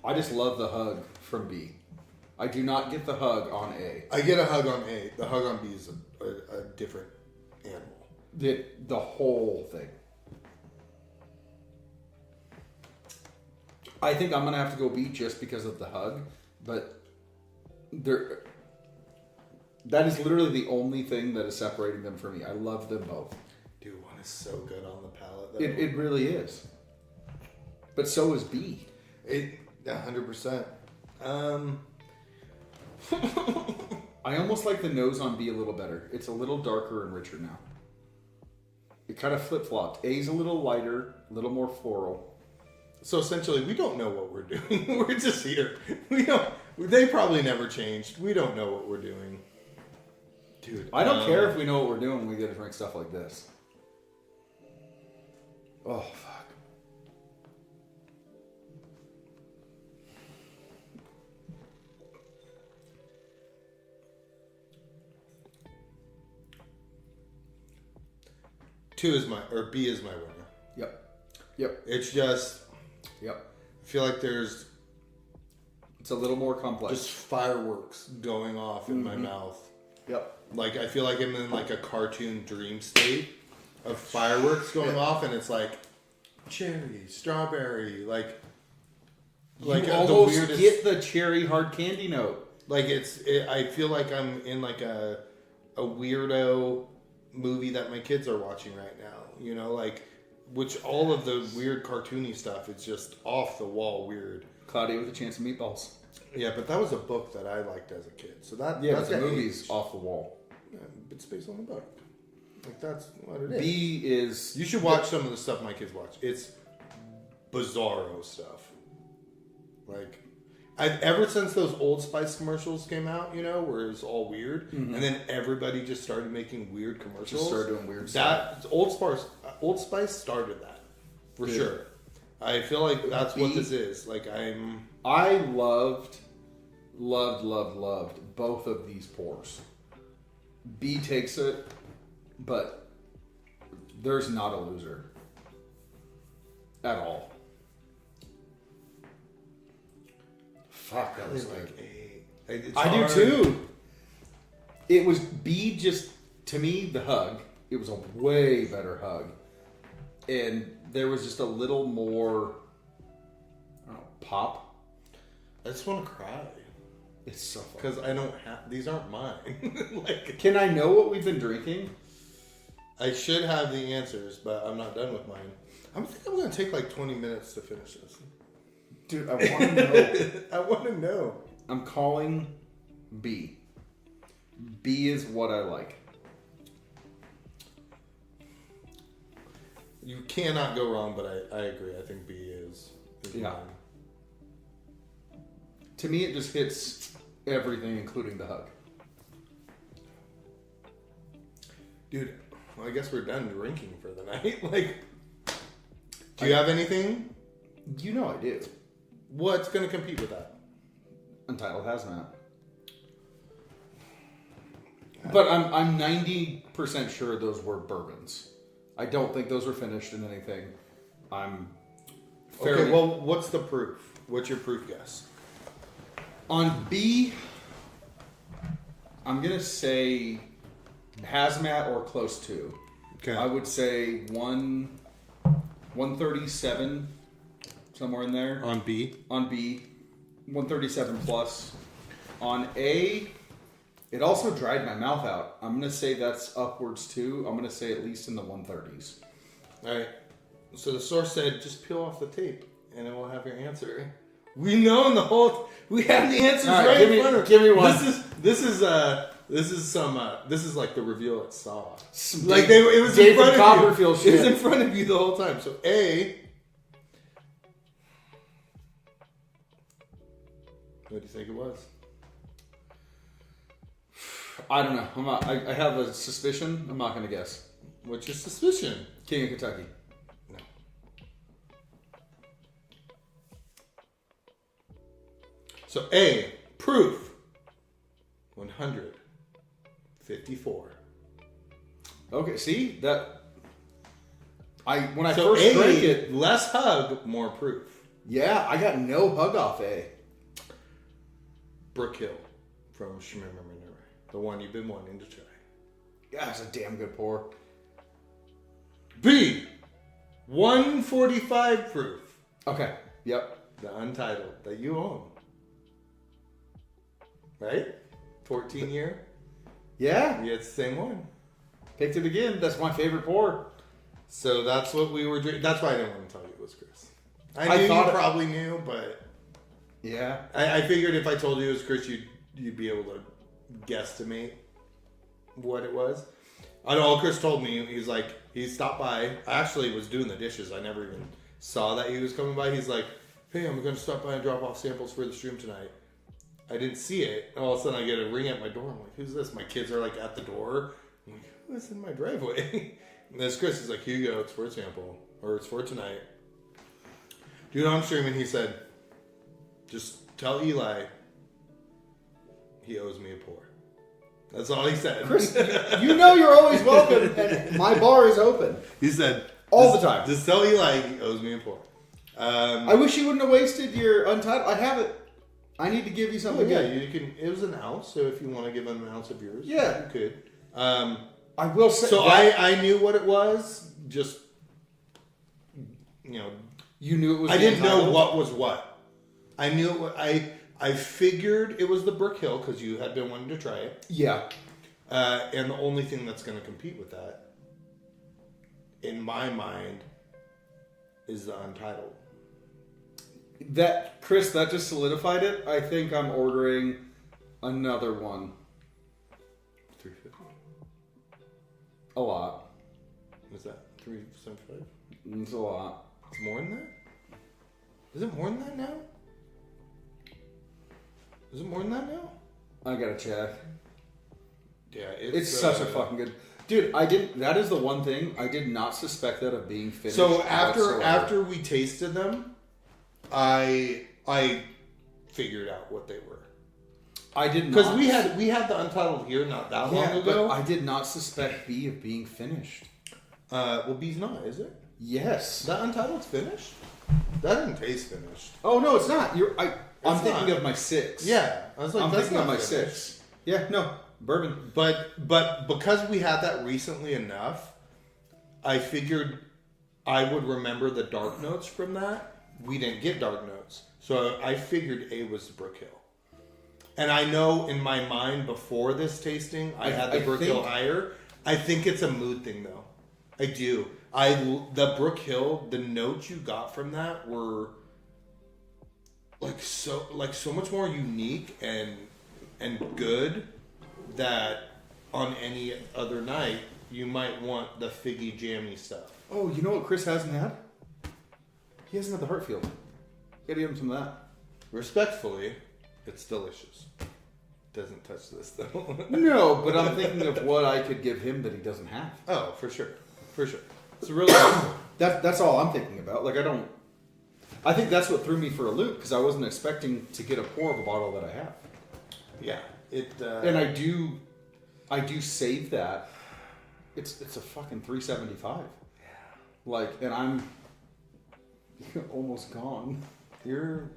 I just love the hug from B. I do not get the hug on A. I get a hug on A. The hug on B is a different animal. The whole thing. I think I'm gonna have to go B just because of the hug, but that is literally the only thing that is separating them for me. I love them both. Dude, one is so good on the palate. Though. It really is. But so is B. 100%. I almost like the nose on B a little better. It's a little darker and richer now. It kind of flip-flopped. A's a little lighter, a little more floral. So essentially, we don't know what we're doing. We're just here. We don't. They probably never changed. We don't know what we're doing, dude. I don't care if we know what we're doing when we get to drink stuff like this. Oh, fuck. B is my winner. Yep. It's just, Yep. I feel like there's It's a little more complex. just fireworks going off in my mouth. Yep. Like, I feel like I'm in like a cartoon dream state of fireworks going off, and it's like cherry, strawberry, like You the almost weirdest. get the cherry hard candy note. Like I feel like I'm in like a weirdo movie that my kids are watching right now. You know, like which all of the weird cartoony stuff is just off the wall weird. Cloudy with a Chance of Meatballs. Yeah, but that was a book that I liked as a kid. So that Yeah, that's but the got movie's aged. off the wall. Yeah, it's based on the book. Like that's what it is. B is You should watch some of the stuff my kids watch. It's bizarro stuff. Like I've ever since those Old Spice commercials came out, you know, where it's all weird, and then everybody just started making weird commercials. Just started doing weird stuff. That Old Spice started that for sure. I feel like that's what this is. Like I loved both of these pours. B takes it, but there's not a loser at all. Fuck, that was like I do too. It was B, just to me, the hug. It was a way better hug, and there was just a little more, I don't know, pop. I just want to cry. It's so fun. Because I don't have, these aren't mine. Like, can I know what we've been drinking? I should have the answers, but I'm not done with mine. I think I'm going to take like 20 minutes to finish this. Dude, I want to know. I want to know. I'm calling B. B is what I like. You cannot go wrong, but I agree. I think B is Yeah. mine. To me, it just hits everything, including the hug. Dude, well, I guess we're done drinking for the night. Like, do you have anything? You know I do. What's going to compete with that? Untitled Hazmat. But I'm 90% sure those were bourbons. I don't think those were finished in anything. I'm fairly... Okay, well, what's the proof? What's your proof guess? On B, I'm going to say Hazmat or close to. Okay. I would say 137, somewhere in there. On B? On B, 137 plus. On A, it also dried my mouth out. I'm going to say that's upwards too. I'm going to say at least in the 130s. All right. So the source said, just peel off the tape, and it will have your answer. We know the whole. We have the answers All right, right give in me- front of us. give me one. This is like the reveal at Saw. Some Like Dave- it was David in front Copperfield of you. It was shit. in front of you the whole time. So A. What do you think it was? I don't know. I'm not, I have a suspicion. I'm not going to guess. What's your suspicion? King of Kentucky. No. So A, proof, 154. Okay, see that. When I So first A, drank it, less hug, more proof. yeah, I got no hug off A. Brook Hill from Shimmer, the one you've been wanting to try. Yeah, it's a damn good pour. B, 145 proof. Okay. Yep. The Untitled that you own. Right? 14 year? Yeah. Yeah, it's the same one. Picked it again. That's my favorite pour. So that's what we were drinking. That's why I didn't want to tell you it was Chris. I I knew thought you it- probably knew, but Yeah. I figured if I told you it was Chris, you'd be able to guesstimate what it was. I know all Chris told me, he's like, he stopped by. I actually was doing the dishes. I never even saw that he was coming by. He's like, hey, I'm going to stop by and drop off samples for the stream tonight. I didn't see it. And all of a sudden I get a ring at my door. I'm like, who's this? My kids are like at the door. I'm like, who is in my driveway? And this Chris is like, here you go. It's for a sample. Or it's for tonight. Dude, on streaming, he said, just tell Eli he owes me a pour. That's all he said. Chris, you know you're always welcome, and my bar is open. He said, All the time. Just tell Eli he owes me a pour. I wish you wouldn't have wasted your Untitled. I have it. I need to give you Oh, something yeah, good. you can. It was an ounce, so if you want to give him an ounce of yours, Yeah. you could. I will say So that I knew what it was. Just you knew it was. I the didn't know Untitled? what was what. I knew it. I figured it was the Brook Hill because you had been wanting to try it, Yeah. and the only thing that's going to compete with that, in my mind, is the Untitled. That Chris, that just solidified it. I think I'm ordering another one. $350. A lot. Is that $375? It's a lot. It's more than that. Is it more than that now? Is it more than that now? I gotta check. Yeah, It's such a fucking good... Dude, that is the one thing, I did not suspect that of being finished. So whatsoever. after we tasted them, I figured out what they were. I did not... Because we had the Untitled here not that long ago. But I did not suspect B of being finished. Well, B's not, is it? Yes. That Untitled's finished? That doesn't taste finished. Oh, no, it's not. I'm It's thinking not. of my 6. Yeah, I was like, I'm that's thinking of not my finished. 6. Yeah, no, bourbon. But because we had that recently enough, I figured I would remember the dark notes from that. We didn't get dark notes, so I figured A was the Brook Hill. And I know in my mind before this tasting, I had the Brook Hill higher. I think it's a mood thing, though. I do. The Brook Hill, the notes you got from that were so much more unique and good that on any other night you might want the figgy jammy stuff. Oh, you know what Chris hasn't had? He hasn't had the Hartfield. Gotta give him some of that. Respectfully, it's delicious. Doesn't touch this though. No, but I'm thinking of what I could give him that he doesn't have. Oh, for sure. For sure. It's really that's all I'm thinking about. I think that's what threw me for a loop because I wasn't expecting to get a pour of a bottle that I have. Yeah. And I do save that. It's a fucking $3.75. Yeah. And I'm almost gone. You're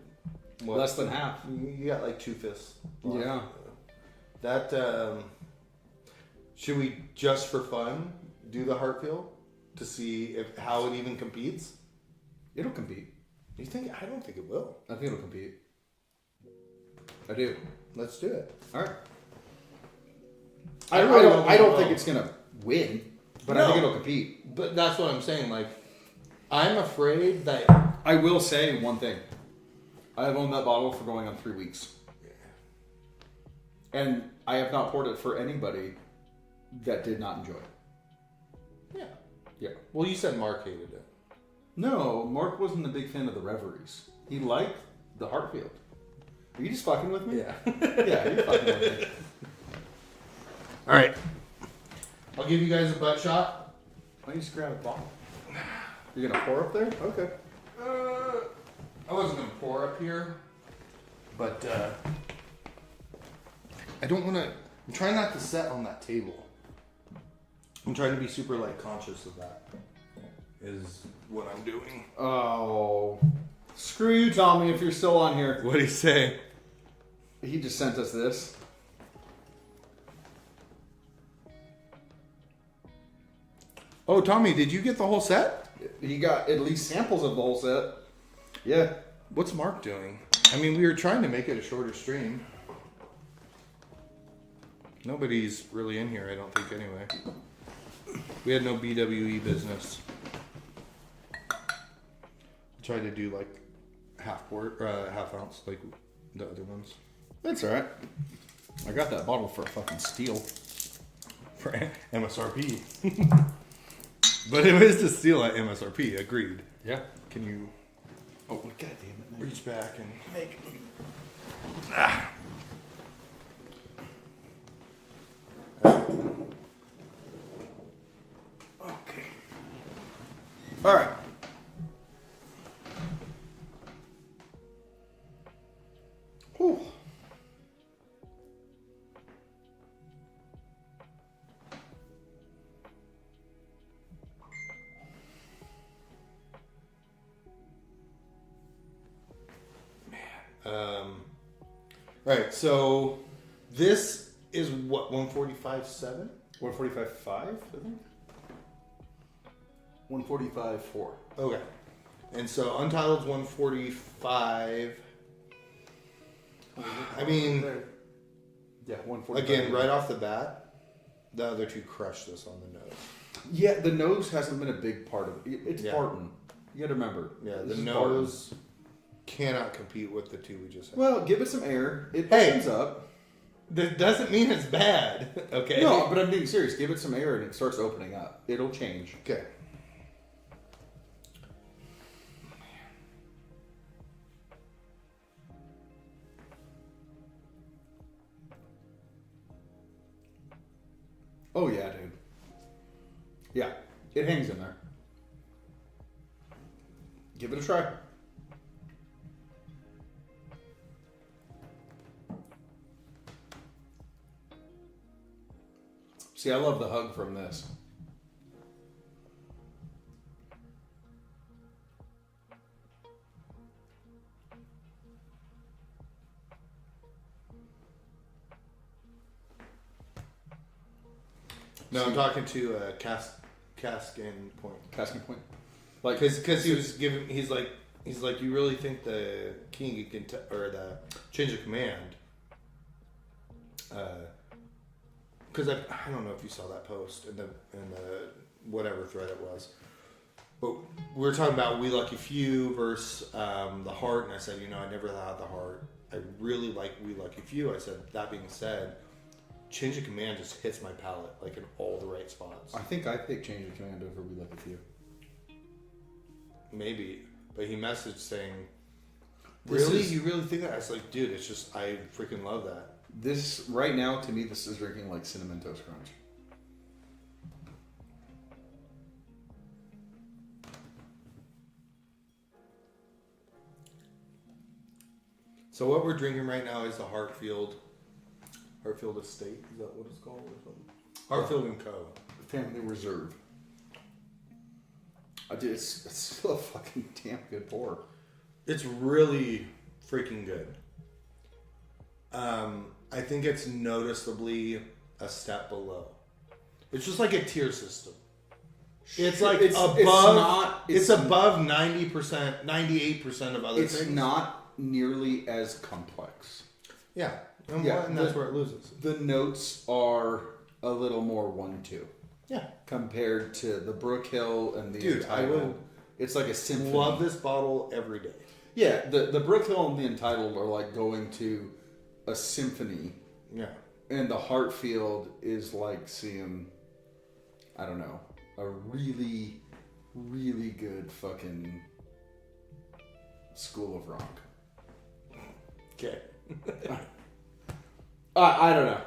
what, less than half. You got like 2 fists. Yeah. That should we just for fun do the Hartfield to see how it even competes? It'll compete. You think? I don't think it will. I think it'll compete. I do. Let's do it. All right. I I don't think it's gonna win, but I think it'll compete. But that's what I'm saying. I'm afraid that I will say one thing. I have owned that bottle for going on 3 weeks. And I have not poured it for anybody that did not enjoy it. Yeah. Yeah. Well, you said Mark hated it. No, Mark wasn't a big fan of the Reveries. He liked the Hartfield. Are you just fucking with me? Yeah. Yeah, you're fucking with me. All right. I'll give you guys a butt shot. Why don't you just grab a bottle? You're gonna pour up there? Okay. I wasn't gonna pour up here, but I don't want to. I'm trying not to set on that table. I'm trying to be super conscious of that. Is what I'm doing. Oh. Screw you, Tommy, if you're still on here. What do you say? He just sent us this. Oh, Tommy, did you get the whole set? He got at least samples of the whole set. Yeah. What's Mark doing? I mean, we were trying to make it a shorter stream. Nobody's really in here, I don't think, anyway. We had no BWE business. Tried to do half ounce like the other ones. That's alright. I got that bottle for a fucking steal. For MSRP. But it was to steal at MSRP, agreed. Yeah. Can you Oh, god damn it. reach back and make Okay. Alright. Whew. Right, so this is what 145.7? 145.5, I think. 145.4. Okay. And so Untitled's 145. I mean, Yeah, 145. again, right off the bat, the other two crushed this on the nose. Yeah, the nose hasn't been a big part of it. It's Yeah. Barton. You gotta remember. Yeah, this the is nose cannot compete with the two we just had. Well, give it some air. It Hey. opens up. That doesn't mean it's bad, okay? No, but I'm being serious. Give it some air and it starts opening up. It'll change. Okay. Oh yeah, dude. Yeah, it hangs in there. Give it a try. See, I love the hug from this. No, I'm talking to Caskin Point. Casting point. Like, Because he was giving, he's like, you really think the king can, or the change of command? Because I don't know if you saw that post in the whatever thread it was, but we were talking about We Lucky Few versus the Heart, and I said, I never had the Heart. I really like We Lucky Few. I said, that being said, change of command just hits my palate like in all the right spots. I think I picked change of command over We Lucky Few. Maybe, but he messaged saying, This "Really, is- you really think that?" I was like, "Dude, it's just I freaking love that." This right now, to me, this is drinking like Cinnamon Toast Crunch. So what we're drinking right now is the Hartfield Estate. Is that what it's called or something? Hartfield and Co. Family Reserve. It's still a fucking damn good pour. It's really freaking good. I think it's noticeably a step below. It's just like a tier system. It's like above. It's above 90%, 98% of other It's things. not nearly as complex. Yeah, and Yeah, that's where it loses. The notes are a little more 1-2 Yeah, compared to the Brook Hill and the Dude, I Entitled. would It's like a symphony. love this bottle every day. Yeah, the Brook Hill and the Entitled are like going to a symphony, Yeah. and the Hartfield is like seeing, I don't know, a really, really good fucking School of Rock. Okay. I don't know.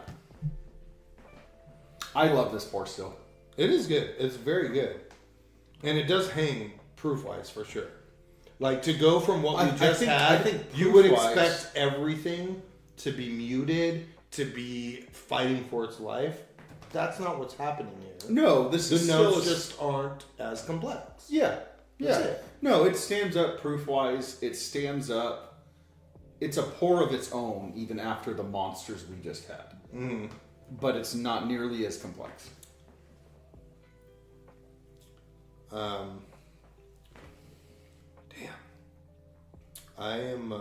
I love this pour still. It is good. It's very good. And it does hang proof-wise for sure. Like to go from what we just had, I think you would proof-wise- expect everything to be muted, to be fighting for its life. That's not what's happening here. No, this The is notes still just aren't as complex. yeah. That's it. No, it stands up proof-wise. It stands up. It's a pour of its own, even after the monsters we just had. Mm. But it's not nearly as complex. Damn. I am.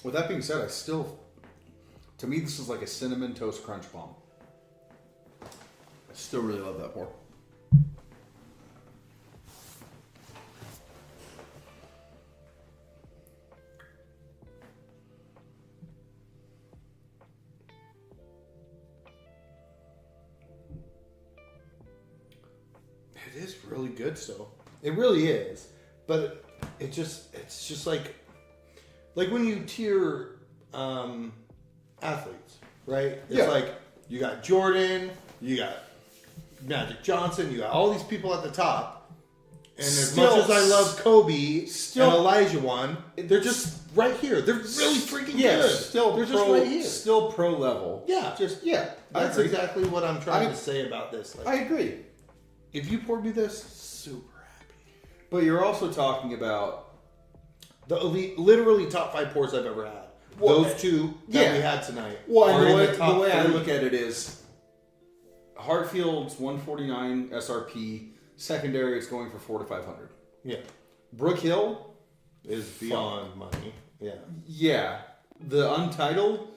With that being said, to me, this is like a cinnamon toast crunch bomb. I still really love that pour. It is really good still. It really is. But it's just like when you tier athletes, right? It's Yeah. like you got Jordan, you got Magic Johnson, you got all these people at the top. And as Still- much as I love Kobe still- and Elijah one, they're just right here. They're really freaking Yeah, good. still they're pro, just right here. Still pro level. Yeah. Just yeah. That's I agree. exactly what I'm trying I- to say about this. Like, I agree. if you poured me this, super happy. But you're also talking about The elite, literally top 5 pours I've ever had. Well, Those two that yeah. we had tonight. well, are and in the way I 3. look at it is Hartfield's 149 SRP. Secondary, it's going for 400 to 500. Yeah, Brook Hill, is beyond money. Yeah, yeah. The Untitled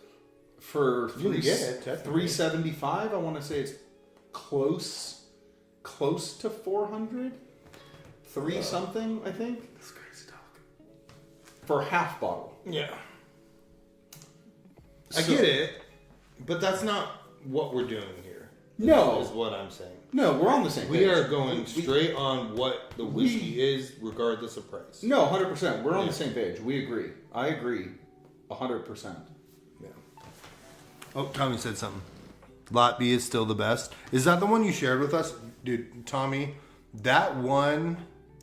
for You can get it, technically. 375. I want to say it's close to 400. Three something, I think. that's crazy talk. For half bottle. Yeah, I So- get it, but that's not what we're doing here. No. is what I'm saying. No, we're on the same page. We are going We- straight on what the whiskey is, regardless of price. No, 100%. We're on Yeah. the same page. We agree. I agree 100%. Yeah. Oh, Tommy said something. Lot B is still the best. Is that the one you shared with us? Dude, Tommy, that one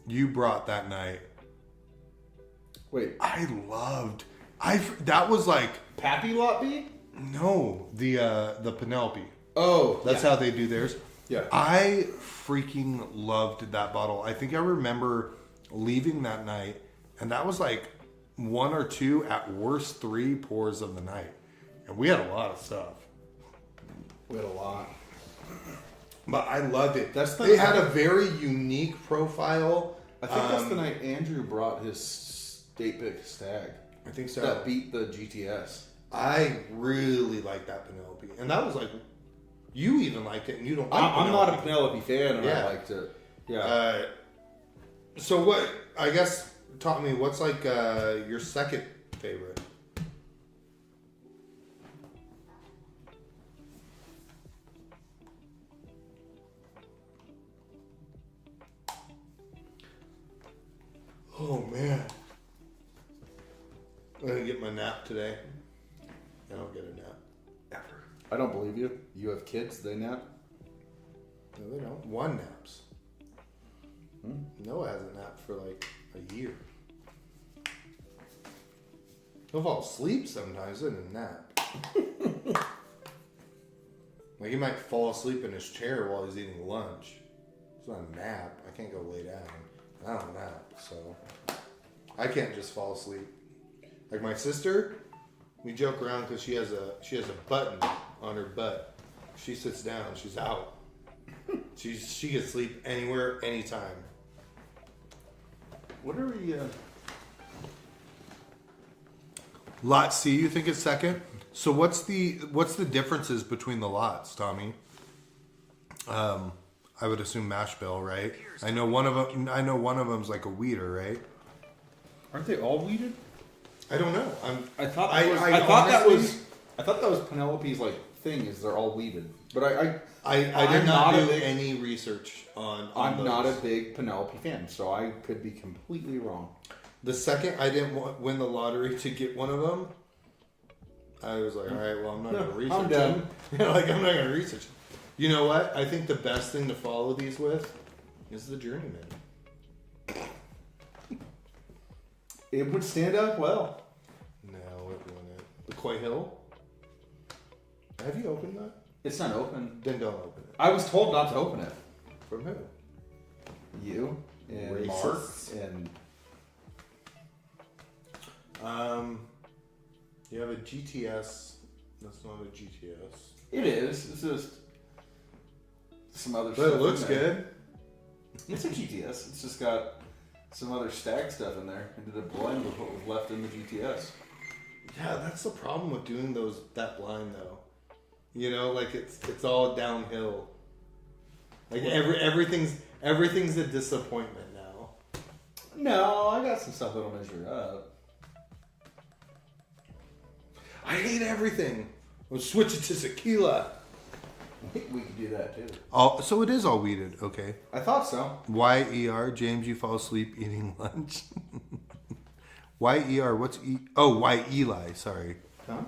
you brought that night. Wait, I loved. That was like Pappy Lot B? no, the Penelope. Oh, That's how they do theirs. Yeah. I freaking loved that bottle. I think I remember leaving that night, and that was like 1 or 2 at worst 3 pours of the night, and we had a lot of stuff. We had a lot. But I loved it. They had a very unique profile. I think that's the night Andrew brought his state pick stag. I think so. That beat the GTS. I really liked that Penelope, and that was like, you even liked it, and you don't like I'm not a Penelope fan, and Yeah. I liked it. Yeah. So what? I guess talk me. What's like your second favorite? Oh man, I'm gonna get my nap today. I don't get a nap ever. I don't believe you. You have kids, they nap? No, they don't. One naps. Noah hasn't napped for like a year. He'll fall asleep sometimes, doesn't nap. Like he might fall asleep in his chair while he's eating lunch. It's not a nap. I can't go lay down. I don't nap, so I can't just fall asleep. Like my sister, we joke around because she has a button on her butt. She sits down, she's out. She can sleep anywhere, anytime. What are we... Lot C, you think is second? So what's the differences between the lots, Tommy? I would assume mash bill, right? I know one of them's like a weeder, right? Aren't they all weeded? I don't know. I thought I that was Penelope's like thing. Is they're all weeded, but I did I'm not not do a big- any research on I'm those. not a big Penelope fan, so I could be completely wrong. The second I didn't win the lottery to get one of them, I was like, all right, well, I'm not going to research I'm done. them. Like, I'm not going to research them. You know what? I think the best thing to follow these with is the Journeyman. It would stand up well. No, it wouldn't. The Coy Hill? Have you opened that? It's not open. Then don't open it. I was told not to open it. From who? You and Racists. Mark and You have a GTS. That's not a GTS. it is. It's just some other But stuff. it looks in there. good. It's a GTS. It's just got some other stag stuff in there. I did a blend with what was left in the GTS. Yeah, that's the problem with doing that blind though. You know, like it's all downhill. Like everything's a disappointment now. No, I got some stuff that'll measure up. I hate everything. We'll switch it to tequila. We could do that too. Oh, so it is all weeded. Okay. I thought so. Y-E-R, James, you fall asleep eating lunch. Y-E-R, what's E? Oh, Y-Eli, sorry. Huh?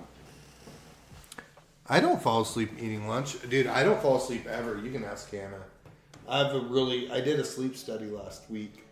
I don't fall asleep eating lunch. Dude, I don't fall asleep ever. You can ask Hannah. I did a sleep study last week.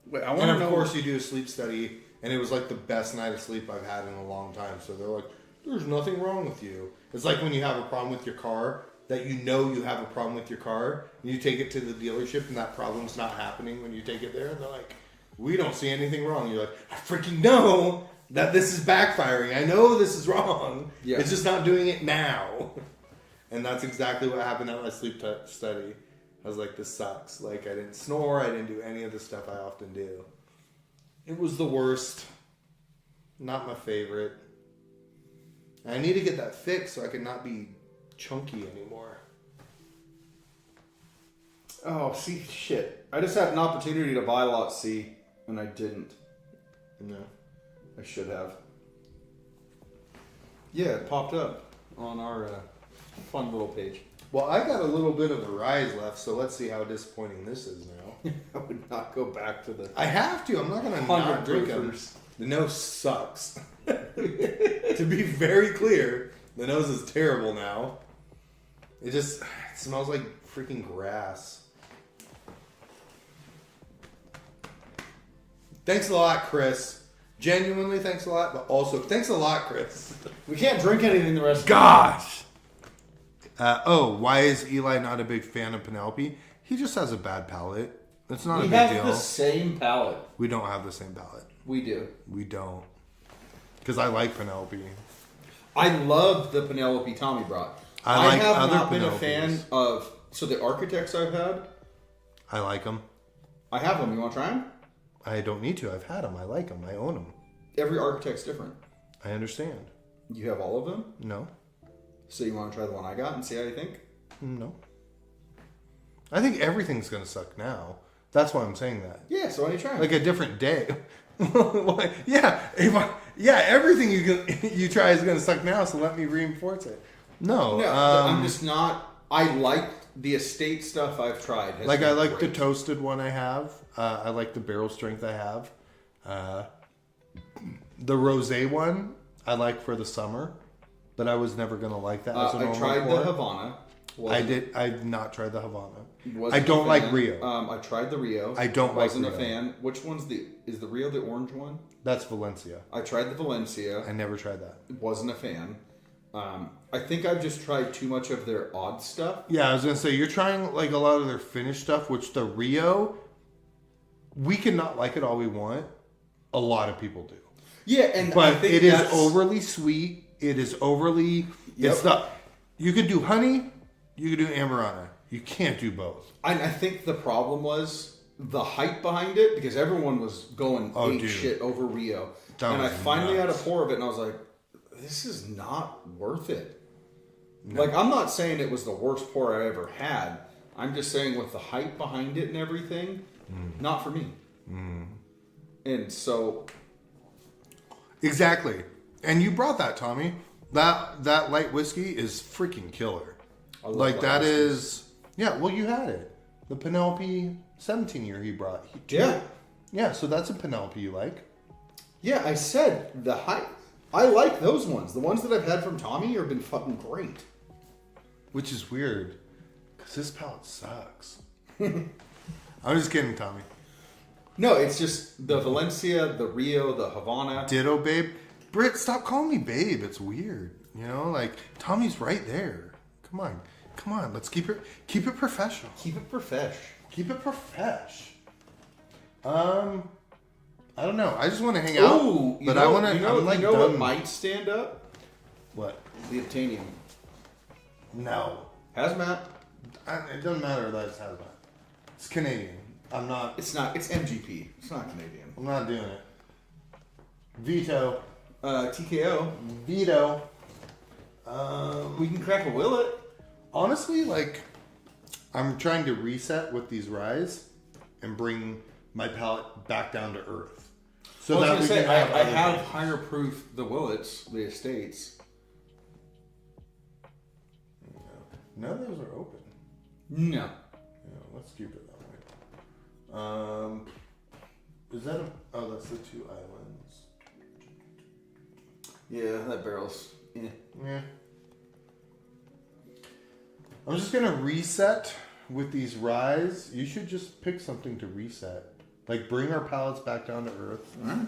Wait, I And want to of know. course you do a sleep study, and it was like the best night of sleep I've had in a long time. So they're like, there's nothing wrong with you. It's like when you have a problem with your car, that you know you have a problem with your car, and you take it to the dealership, and that problem's not happening when you take it there, and they're like, we don't see anything wrong. You're like, I freaking know that this is backfiring. I know this is wrong. Yeah. It's just not doing it now. And that's exactly what happened at my sleep study. I was like, this sucks. Like, I didn't snore. I didn't do any of the stuff I often do. It was the worst. Not my favorite. I need to get that fixed so I can not be chunky anymore. Oh, see, shit. I just had an opportunity to buy Lot C, and I didn't. No. I should have. Yeah, it popped up on our fun little page. Well, I got a little bit of the rise left, so let's see how disappointing this is now. I would not go back to the I have to. I'm not going to 100 not drink them. proofers. The nose sucks. To be very clear, the nose is terrible now. It smells like freaking grass. Thanks a lot, Chris. Genuinely, thanks a lot, but also thanks a lot, Chris. We can't drink anything the rest of Gosh. Why is Eli not a big fan of Penelope? He just has a bad palate. It's not a big We have deal. the same palate. We don't have the same palate. We do. We don't. Because I like Penelope. I love the Penelope Tommy brought. I like have other not been a Penelopes. fan of... So the architects I've had, I like them. I have them. You want to try them? I don't need to. I've had them. I like them. I own them. Every architect's different. I understand. You have all of them? No. So you want to try the one I got and see how you think? No. I think everything's going to suck now. That's why I'm saying that. Yeah, so why don't you try them? Like a different day. Everything you try is going to suck now, so let me reinforce it. No. No, I'm just not... I like the estate stuff I've tried. Has Like been I like great. the toasted one I have. I like the barrel strength I have. The rosé one I like for the summer, but I was never gonna like that as a normal I tried pour. the Havana. I've not tried the Havana. Wasn't I don't a like fan. Rio. I tried the Rio. I don't like Wasn't Rio. a fan. Which one's is the Rio the orange one? That's Valencia. I tried the Valencia. I never tried that. Wasn't a fan. I think I've just tried too much of their odd stuff. Yeah, I was gonna say you're trying like a lot of their finished stuff, which the Rio, we can not like it all we want. A lot of people do. Yeah, and I But think it is that's- overly sweet. It is overly. Yep. It's not. You could do honey. You could do Amarana. You can't do both. I think the problem was the hype behind it because everyone was going ape dude. shit over Rio, That and I was finally nuts. had a pour of it, and I was like, "This is not worth it." No. Like, I'm not saying it was the worst pour I ever had. I'm just saying with the hype behind it and everything, not for me. And so, Exactly. And you brought that, Tommy. That light whiskey is freaking killer. I love Like light that whiskeys. is. Yeah. Well, you had it. The Penelope 17 year he brought. yeah, Yeah. So that's a Penelope you like. yeah. I said the hype. I like those ones. The ones that I've had from Tommy have been fucking great. Which is weird, because his palate sucks. I'm just kidding, Tommy. No, it's just the Valencia, the Rio, the Havana. Ditto, babe. Britt, stop calling me babe. It's weird. You know, like Tommy's right there. Come on. Let's keep it professional. Keep it profesh. Keep it profesh. I don't know. I just want to hang out. Ooh, but I want to. I'm like you know done. what might stand up? What? The Obtainium. No. Hazmat. It doesn't matter that it's hazmat. It's Canadian. I'm not. It's not. It's MGP. It's not Canadian. I'm not doing it. Veto. TKO. Veto. We can crack a Willet. Honestly, like, I'm trying to reset with these ryes and bring my palate back down to earth. So Well, I that was we gonna can say, have I other have things. higher proof the Willets, the estates. None of those are open. No. Yeah, let's keep it that way. Is that oh, that's the two islands. Yeah, that barrel's. Eh. Yeah. I'm just gonna reset with these ryes. You should just pick something to reset. Like bring our palates back down to earth. Alright.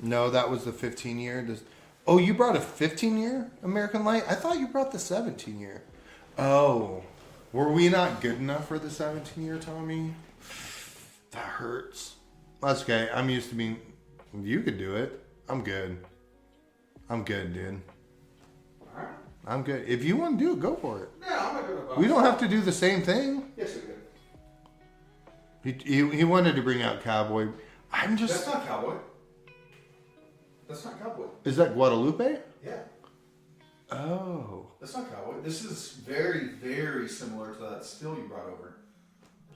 No, that was the 15 year. Oh, you brought a 15 year American Light? I thought you brought the 17 year. Oh, were we not good enough for the 17 year, Tommy? That hurts. That's okay. I'm used to being. You could do it. I'm good. I'm good, dude. Alright. I'm good. If you want to do it, go for it. No, I'm not gonna. We don't have to do the same thing. Yes, we could. He wanted to bring out Cowboy. I'm That's just. not Cowboy. That's not Cowboy. Is that Guadalupe? Yeah. Oh. That's not Cowboy. This is very, very similar to that still you brought over.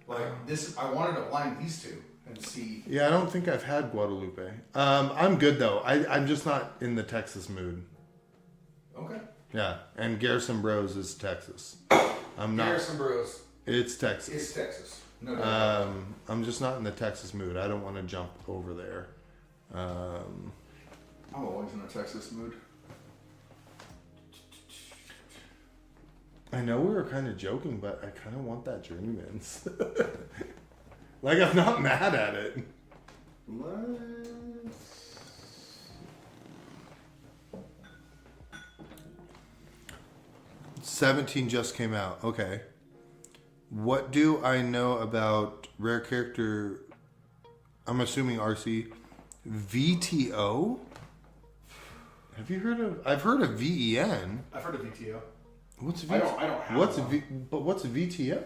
Like this, I wanted to blind these two and see. Yeah, I don't think I've had Guadalupe. I'm good though. I'm just not in the Texas mood. Okay. Yeah, and Garrison Bros is Texas. I'm not. Garrison Bros. It's Texas. It's Texas. No doubt. I'm just not in the Texas mood. I don't want to jump over there. I'm always in a Texas mood. I know we were kind of joking, but I kind of want that Journeyman's. Like, I'm not mad at it. Let's... 17 just came out. Okay. What do I know about rare character? I'm assuming RC. VTO? Have you heard of? I've heard of VEN. I've heard of VTO. What's I don't have what's one. But what's VTO?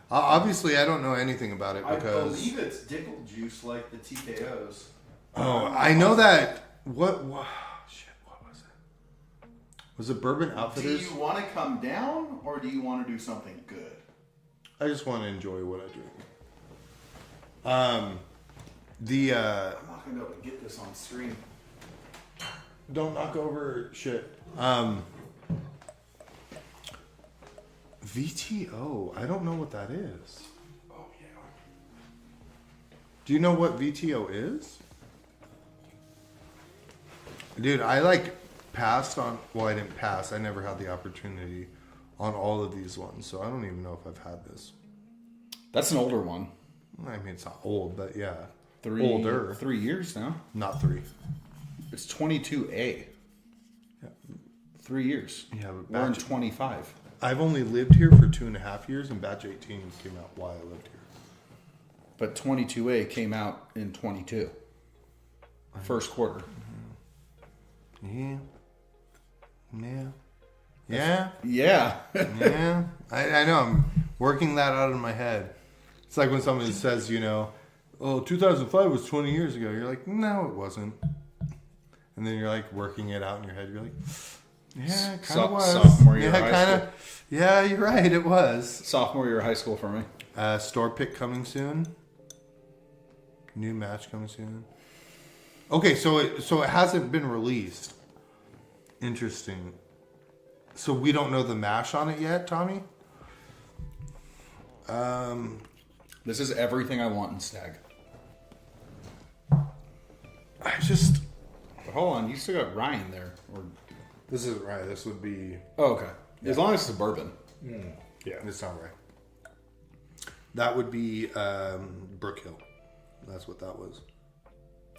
Obviously, I don't know anything about it because. I believe it's Dickle Juice like the TKOs. Oh, I know that. What? Shit, what was it? Was it Bourbon Do Outfitters? you want to come down or do you want to do something good? I just want to enjoy what I drink. I'm not going to be able to get this on stream. Don't knock over shit. VTO. I don't know what that is. Oh, yeah. Do you know what VTO is? Dude, I passed on. Well, I didn't pass. I never had the opportunity on all of these ones, so I don't even know if I've had this. That's an older one. I mean, it's not old, but yeah, Older. 3 years now. not 3. It's 22A. Yeah. 3 years. Yeah, but We're in batch, 25. I've only lived here for 2.5 years, and batch 18 came out while I lived here. But 22A came out in 22. First quarter. Yeah. Yeah. Yeah. Yeah. Yeah. I know. I'm working that out in my head. It's like when somebody says, oh, 2005 was 20 years ago. You're like, no, it wasn't. And then you're like working it out in your head. You're like, yeah, it kind of was. Sophomore year yeah, of high school. Yeah, you're right. It was. Sophomore year of high school for me. Store pick coming soon. New match coming soon. Okay, so it hasn't been released. Interesting. So we don't know the mash on it yet, Tommy? This is everything I want in Stag. I just... But hold on, you still got Ryan there. Or This isn't right. This would be... oh, okay. As long as it's a bourbon. Yeah, it's not right. That would be Brook Hill. That's what that was.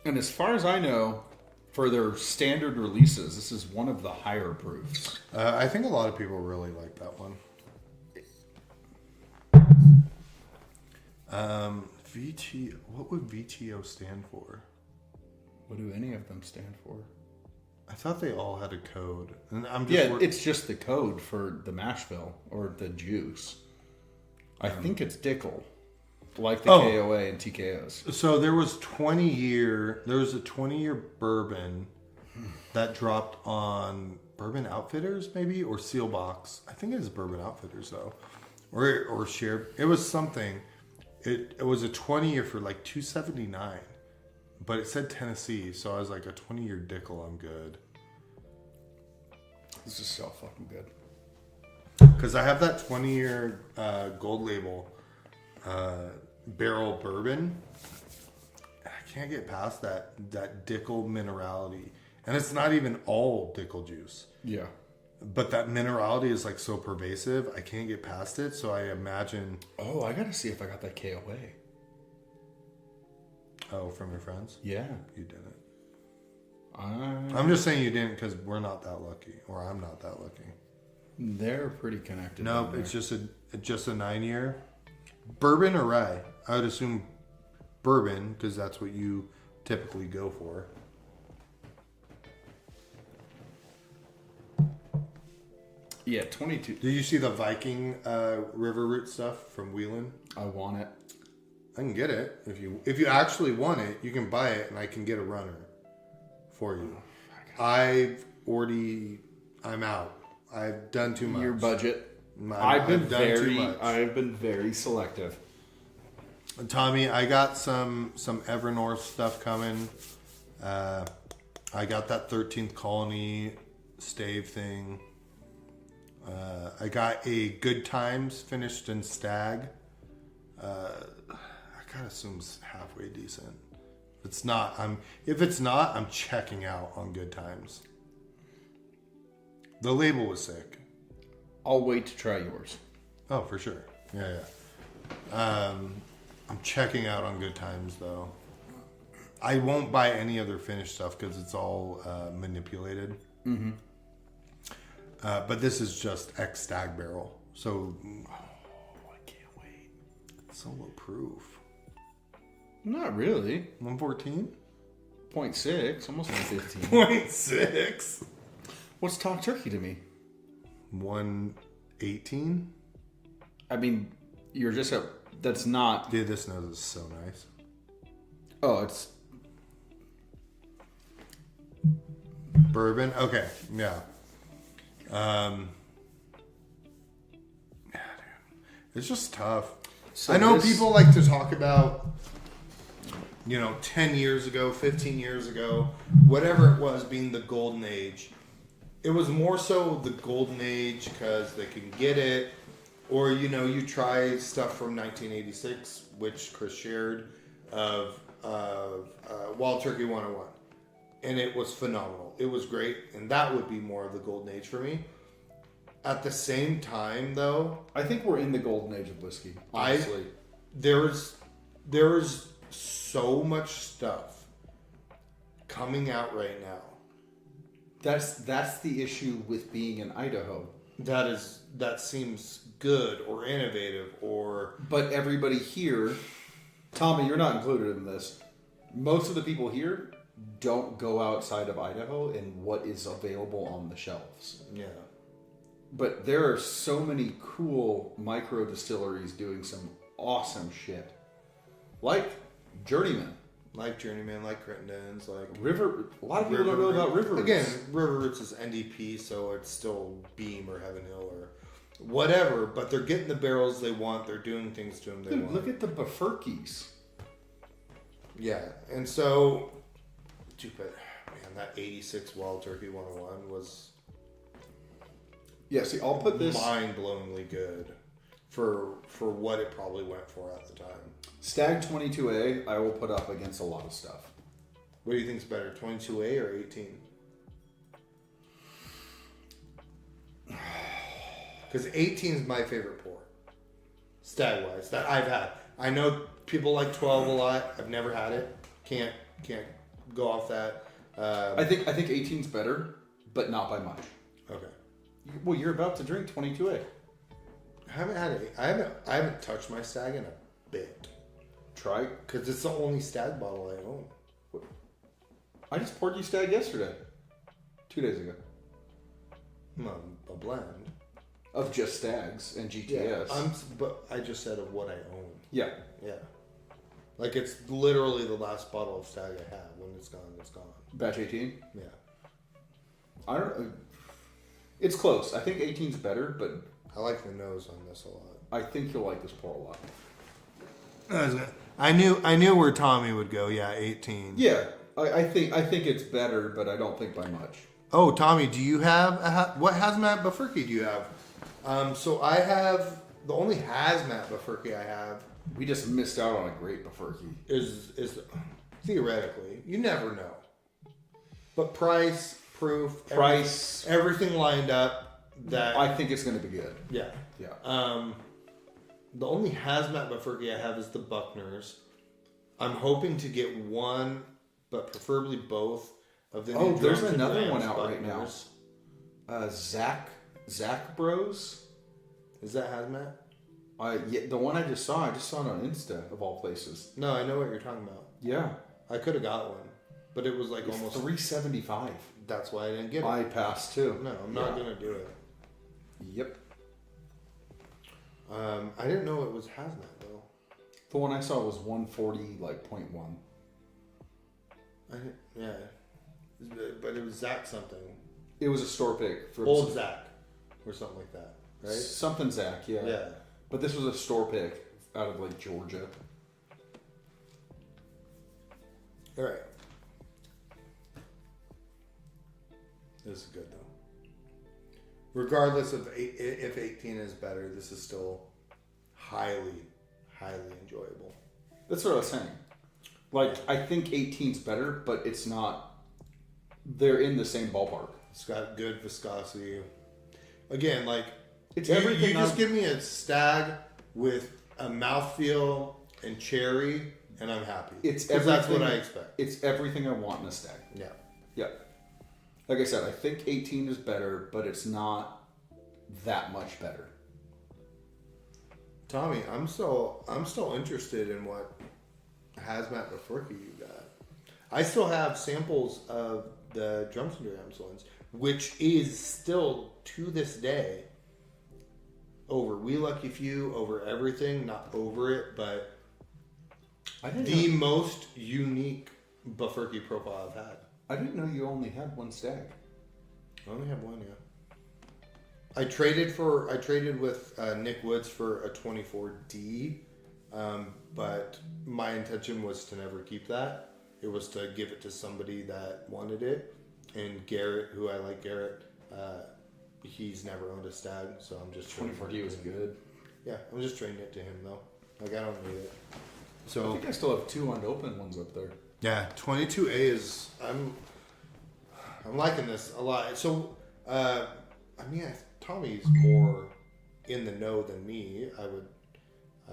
And as far as I know, for their standard releases, this is one of the higher proofs. I think a lot of people really like that one. VTO. What would VTO stand for? What do any of them stand for? I thought they all had a code. And I'm just Yeah, it's just the code for the mash bill or the juice. I think it's Dickel, like the KOA and TKOs. So there was a 20-year bourbon that dropped on Bourbon Outfitters, maybe, or Seal Box. I think it was Bourbon Outfitters though, or shared. It was something. It was a 20-year for like $279, but it said Tennessee, so I was like, a 20-year Dickel, I'm good. This is so fucking good. Because I have that 20-year gold label barrel bourbon. I can't get past that Dickel minerality. And it's not even all Dickel juice. Yeah. But that minerality is like so pervasive, I can't get past it. So I imagine... Oh, I gotta see if I got that KOA. Oh, from your friends? Yeah. You didn't. I'm I'm just saying you didn't because we're not that lucky. Or I'm not that lucky. They're pretty connected. No, it's just a 9-year. Bourbon or rye? I would assume bourbon because that's what you typically go for. Yeah, 22. Did you see the Viking river root stuff from Wheelan? I want it. I can get it if you actually want it. You can buy it, and I can get a runner for you. I'm out. I've done too much. Your budget. I've been too much. I've been very selective. Tommy, I got some Evernorth stuff coming. I got that 13th Colony stave thing. I got a Good Times finished in Stag. I gotta assume it's halfway decent. If it's not, I'm checking out on Good Times. The label was sick. I'll wait to try yours. Oh, for sure. Yeah. I'm checking out on Good Times though. I won't buy any other finished stuff because it's all manipulated. Mm-hmm. But this is just ex stag barrel, so I can't wait. Solo proof. Not really. 114. 0.6, almost 115. 0.6. What's Talk Turkey to me? 118. I mean, you're just a. That's not. Dude, this nose is so nice. Oh, it's. Bourbon. Okay. Yeah. Yeah, dude. It's just tough. So I know this- people like to talk about, 10 years ago, 15 years ago, whatever it was, being the golden age. It was more so the golden age because they can get it, or you try stuff from 1986, which Chris shared of Wild Turkey 101, and it was phenomenal. It was great, and that would be more of the golden age for me. At the same time, though, I think we're in the golden age of whiskey. Honestly, there's so much stuff coming out right now. that's the issue with being in Idaho. That seems good or innovative or But everybody here, Tommy, you're not included in this. Most of the people here don't go outside of Idaho and what is available on the shelves. yeah. But there are so many cool micro distilleries doing some awesome shit. Like Journeyman. Like Journeyman, like Crittenden's, like River. A lot of people don't know about River Roots. Again, River Roots is NDP, so it's still Beam or Heaven Hill or whatever. But they're getting the barrels they want. They're doing things to them they Dude, want. look at the Bifurkis. Yeah, and so, stupid man, that 86 Wild Turkey 101 was Yeah, see, I'll put this mind-blowingly good for what it probably went for at the time. Stag 22A. I will put up against a lot of stuff. What do you think's better, 22A or 18? Because 18 is my favorite pour, stag-wise, that I've had. I know people like 12 a lot. I've never had it. Can't go off that. I think 18's better, but not by much. Okay. Well, you're about to drink 22A. I haven't had it. I haven't touched my stag in a bit. Try. Because it's the only stag bottle I own. I just poured you Stag yesterday. 2 days ago. A blend. Of just Stags and GTS. But I just said of what I own. Yeah. Yeah. Like it's literally the last bottle of stag I have. When it's gone, it's gone. Batch 18? Yeah. I don't. It's close. I think 18's better, but I like the nose on this a lot. I think you'll like this pour a lot. I knew where Tommy would go. Yeah, 18. Yeah, I think it's better, but I don't think by much. Oh, Tommy, do you have what hazmat Bifurky do you have? So I have the only hazmat Bifurky I have We just missed out on a great Bifurky. is theoretically, you never know, but price, proof, everything lined up. That I think it's going to be good. yeah. Yeah. The only hazmat Bifurky I have is the Buckners. I'm hoping to get one, but preferably both of the. Oh, new there's Drums and another one Rams out right now. Buckners. Zach Bros. Is that hazmat? Yeah, the one I just saw it on Insta of all places. No, I know what you're talking about. Yeah, I could have got one, but it was like it's almost. $375. That's why I didn't get it. I passed too. No, I'm not Yeah. gonna do it. Yep. I didn't know it was hazmat though. The one I saw was 140, like 0.1. Yeah, but it was Zach something. It was a store pick for Old Zach, or something like that, right? something Zach. Yeah. Yeah. But this was a store pick out of like Georgia. All right. This is good though. Regardless of if 18 is better, this is still highly, highly enjoyable. That's what I was saying. Like, I think 18's better, but it's not. They're in the same ballpark. It's got good viscosity. Again, like It's You everything. just give me a stag with a mouthfeel and cherry, and I'm happy. It's 'Cause that's what I everything- expect. It's everything I want in a stag. Yeah. Yeah. Like I said, I think 18 is better, but it's not that much better. Tommy, I'm still interested in what hazmat Befurky you got. I still have samples of the Drums and Drams ones, which is still to this day over We Lucky Few, over everything, not over it, but I didn't the know, most unique Befurky profile I've had. I didn't know you only had one stag. I only have one, yeah. I traded with Nick Woods for a 24D, but my intention was to never keep that. It was to give it to somebody that wanted it. And Garrett, who I like Garrett, he's never owned a stag, so I'm just 24D was good. Yeah, I'm just trading it to him though. Like I don't need it. I So think I still have 2 unopened ones up there. yeah, 22A is I'm liking this a lot. So Tommy's more in the know than me. I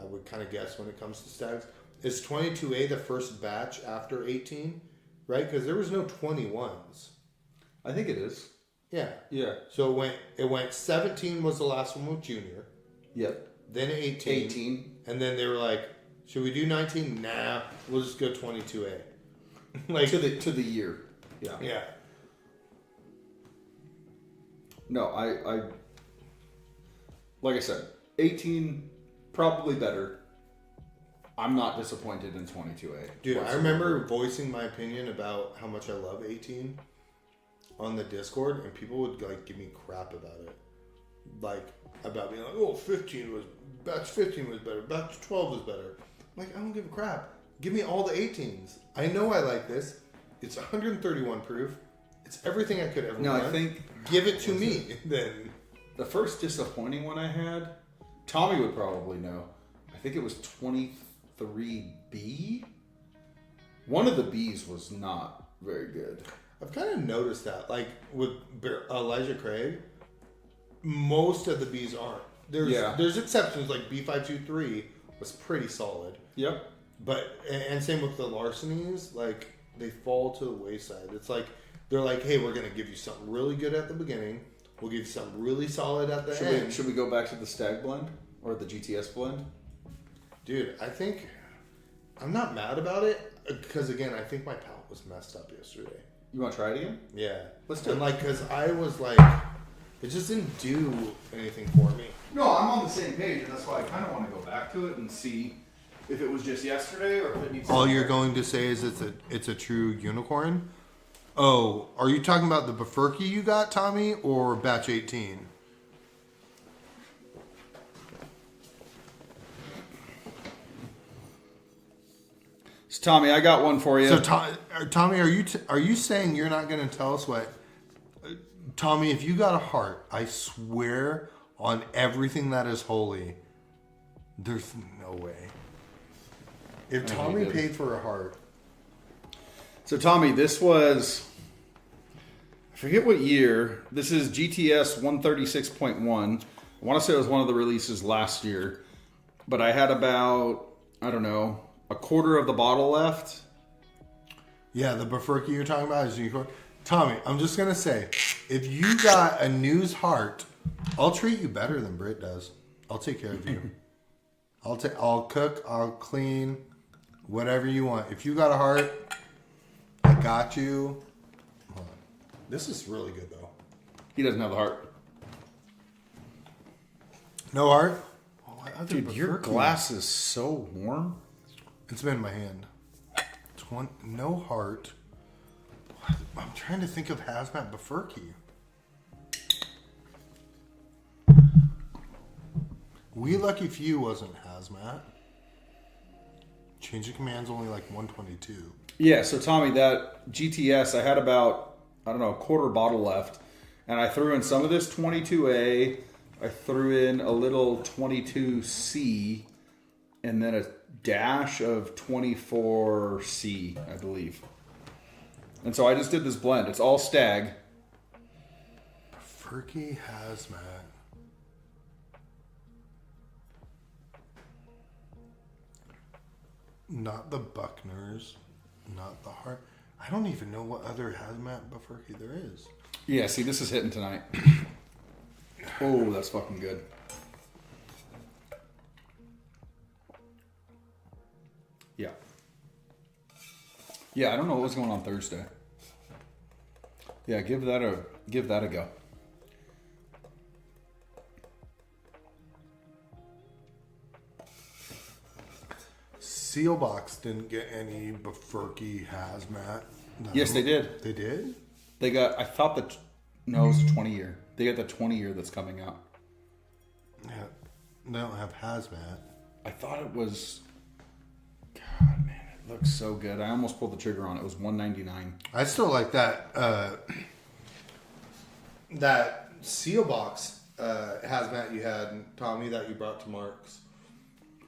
would kind of guess when it comes to stags. Is 22A the first batch after 18? Right? Because there was no 21s. I think it is. Yeah. Yeah. So it went 17 was the last one with Junior. Yep. Then 18. 18. And then they were like, should we do 19? Nah, we'll just go 22A. Like to the year. Yeah. yeah. No, I like I said, 18 probably better. I'm not disappointed in 22A. Dude, I whatsoever. remember voicing my opinion about how much I love 18 on the Discord, and people would like give me crap about it. Like about being like, oh, batch 15 was better, batch 12 was better. I'm like, I don't give a crap. Give me all the 18s. I know I like this. It's 131 proof. It's everything I could ever No, want. I think give it to me then. the first disappointing one I had, Tommy would probably know. I think it was 23B. One of the B's was not very good. I've kind of noticed that, like with Elijah Craig, most of the B's aren't. There's exceptions, like B523 was pretty solid. Yep. But and same with the larcenies, like they fall to the wayside. It's like they're like, hey, we're gonna give you something really good at the beginning. We'll give you something really solid at the end. Should we go back to the Stag blend or the GTS blend? Dude, I think I'm not mad about it because again, I think my palate was messed up yesterday. You want to try it again? Yeah, Let's do it. And like, cause I was like, it just didn't do anything for me. No, I'm on the same page, and that's why I kind of want to go back to it and see if it was just yesterday or if it needs. All you're going to say is it's a true unicorn. Oh, are you talking about the Befurky you got, Tommy, or batch 18? So, Tommy, I got one for you. So, Tommy, are you saying you're not going to tell us what? Tommy, if you got a heart, I swear on everything that is holy, there's no way. If Tommy paid for a heart. So, Tommy, this was, I forget what year. This is GTS 136.1. I want to say it was one of the releases last year. But I had about, I don't know, a quarter of the bottle left. Yeah, the Befurky you're talking about is unicorn. Tommy, I'm just going to say, if you got a news heart, I'll treat you better than Britt does. I'll take care of you. I'll cook, I'll clean, whatever you want. If you got a heart, I got you. Hold on. This is really good though. He doesn't have the heart. No heart? Oh, Dude, your glass is so warm. It's been in my hand. No heart. I'm trying to think of hazmat Befurky. We Lucky Few wasn't hazmat. Change of command's only like 122. Yeah, so Tommy, that GTS, I had about, I don't know, a quarter bottle left. And I threw in some of this 22A. I threw in a little 22C. And then a dash of 24C, I believe. And so I just did this blend. It's all stag. Befurky hazmat. Not the Buckners, not the Hart. I don't even know what other hazmat bifurcator there is. Yeah, see, this is hitting tonight. Oh, that's fucking good. Yeah. Yeah, I don't know what was going on Thursday. Yeah, give that a go. Sealbox didn't get any bifurcated hazmat. No. Yes, they did. They did? They got, I thought that, no, it was a 20-year. They got the 20-year that's coming out. Yeah. They don't have hazmat. I thought it was, God, man, it looks so good. I almost pulled the trigger on it. It was $199. I still like that that Sealbox hazmat you had, Tommy, that you brought to Mark's.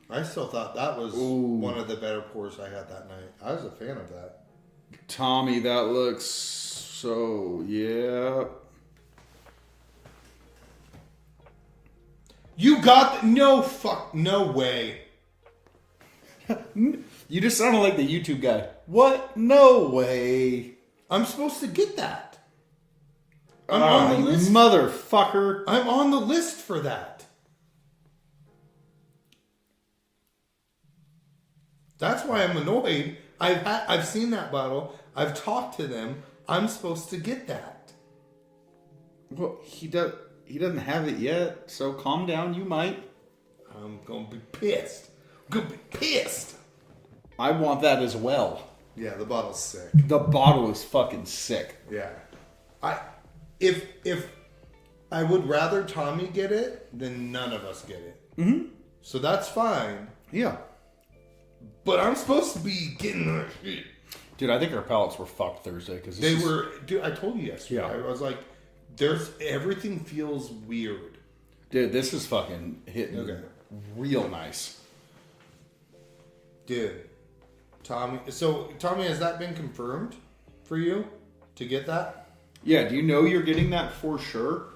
I still thought that was one of the better pours I had that night. I was a fan of that. Tommy, that looks so, yeah. You got no way. You just sounded like the YouTube guy. What? No way. I'm supposed to get that. I'm on the You list. motherfucker. I'm on the list for that. That's why I'm annoyed. I've seen that bottle. I've talked to them. I'm supposed to get that. Well, he doesn't have it yet, so calm down. You might. I'm gonna be pissed. I'm gonna be pissed. I want that as well. Yeah, the bottle's sick. The bottle is fucking sick. Yeah. If I would rather Tommy get it than none of us get it. Mm-hmm. So that's fine. Yeah. But I'm supposed to be getting that shit. Dude, I think our palates were fucked Thursday because They were. Dude, I told you yesterday. Yeah. I was like, everything feels weird. Dude, this is fucking hitting real nice. Dude, Tommy. So Tommy, has that been confirmed for you to get that? Yeah, do you know you're getting that for sure?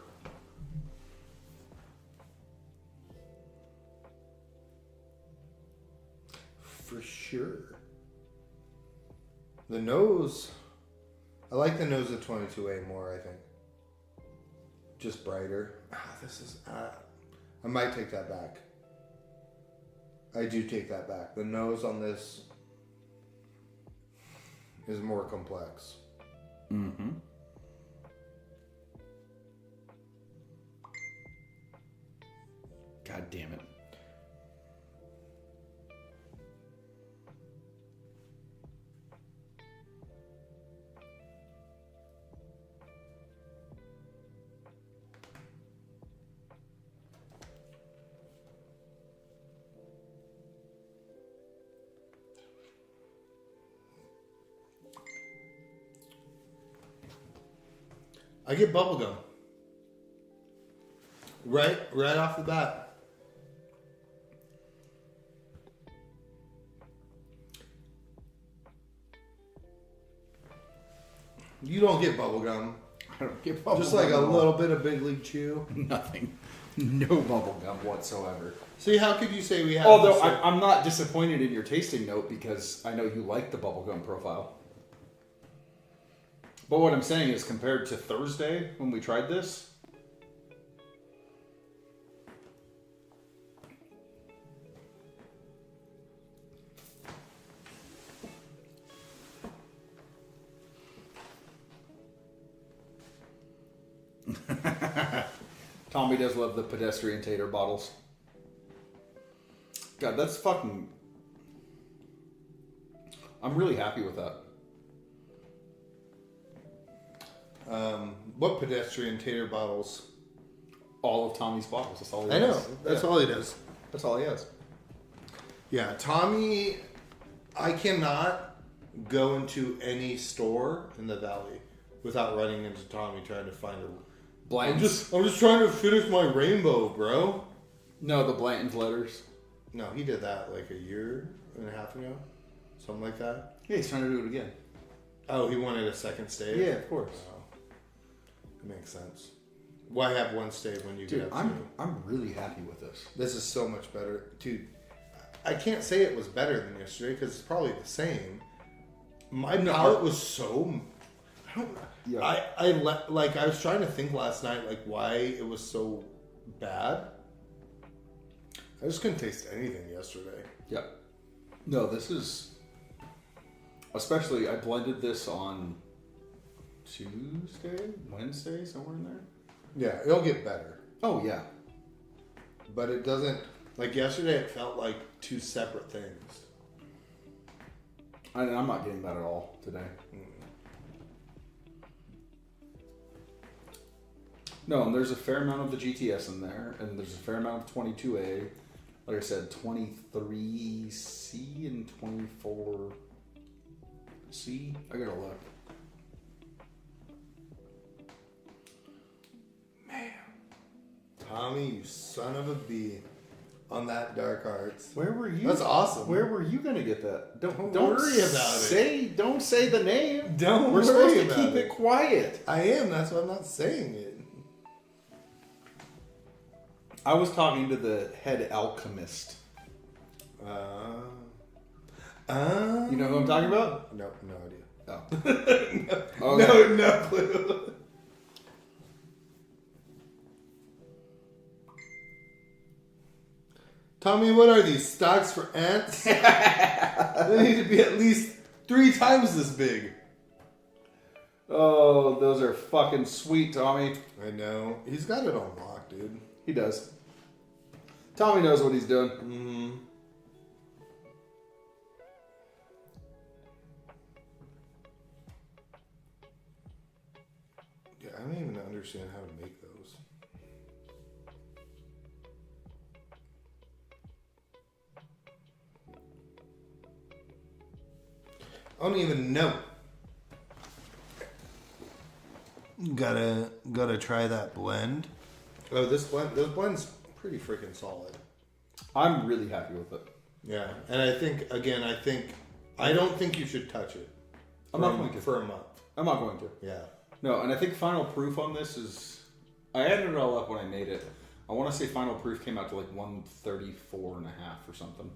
For sure. The nose. I like the nose of 22A more, I think. Just brighter. I might take that back. I do take that back. The nose on this is more complex. Mm-hmm. God damn it. I get bubblegum. Right off the bat. You don't get bubblegum. I don't get bubble Just gum like a at all. little bit of Big League Chew. Nothing. No bubble gum whatsoever. See, how could you say we have... Although this- I'm not disappointed in your tasting note because I know you like the bubblegum profile. But what I'm saying is compared to Thursday when we tried this, Tommy does love the pedestrian tater bottles. God, that's fucking... I'm really happy with that. What pedestrian tater bottles? All of Tommy's bottles. That's all he I know. has. That's Yeah. all he does. That's all he has. Yeah, Tommy, I cannot go into any store in the valley without running into Tommy trying to find a... I'm just trying to finish my rainbow, bro. No, the Blanton's letters. No, he did that like a year and a half ago. Something like that. Yeah, he's trying to do it again. Oh, he wanted a second stave? Yeah, of course. Oh, that makes sense. Why have one stave when you Dude, could have two? I'm really happy with this. This is so much better. Dude, I can't say it was better than yesterday because it's probably the same. My palate was so. I don't. Yeah. I was trying to think last night like why it was so bad. I just couldn't taste anything yesterday. Yeah. No, this is. Especially, I blended this on Tuesday, Wednesday, somewhere in there. Yeah, it'll get better. Oh yeah. But it doesn't. Like yesterday, it felt like two separate things. I'm not getting that at all today. No, and there's a fair amount of the GTS in there, and there's a fair amount of 22A. Like I said, 23C and 24C. I gotta look. Man. Tommy, you son of a bee. On that Dark Arts. Where were you? That's awesome. Where were you gonna get that? Don't worry about it. Don't say the name. Don't We're worry supposed to about keep it quiet. I am. That's why I'm not saying it. I was talking to the head alchemist. You know who I'm talking about? No idea. Oh. No clue. Tommy, what are these stocks for ants? They need to be at least 3 times this big. Oh, those are fucking sweet, Tommy. I know. He's got it on lock, dude. He does. Tommy knows what he's doing. Mm-hmm. Yeah, I don't even understand how to make those. I don't even know. Gotta try that blend. Oh, this blend's pretty freaking solid. I'm really happy with it. Yeah, and I don't think you should touch it. I'm not going to. For a month. I'm not going to. Yeah. No, and I think final proof on this is... I added it all up when I made it. I want to say final proof came out to like 134.5 or something.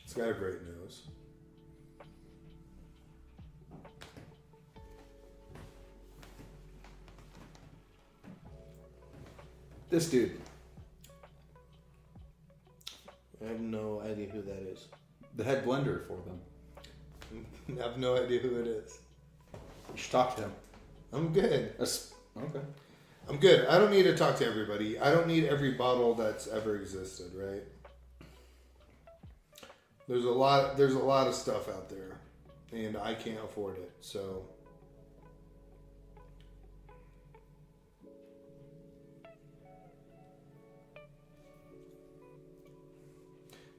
It's got a great nose. This dude. I have no idea who that is. The head blender for them. I have no idea who it is. You should talk to him. I'm good. Okay. I'm good. I don't need to talk to everybody. I don't need every bottle that's ever existed, right? There's a lot of stuff out there, and I can't afford it. So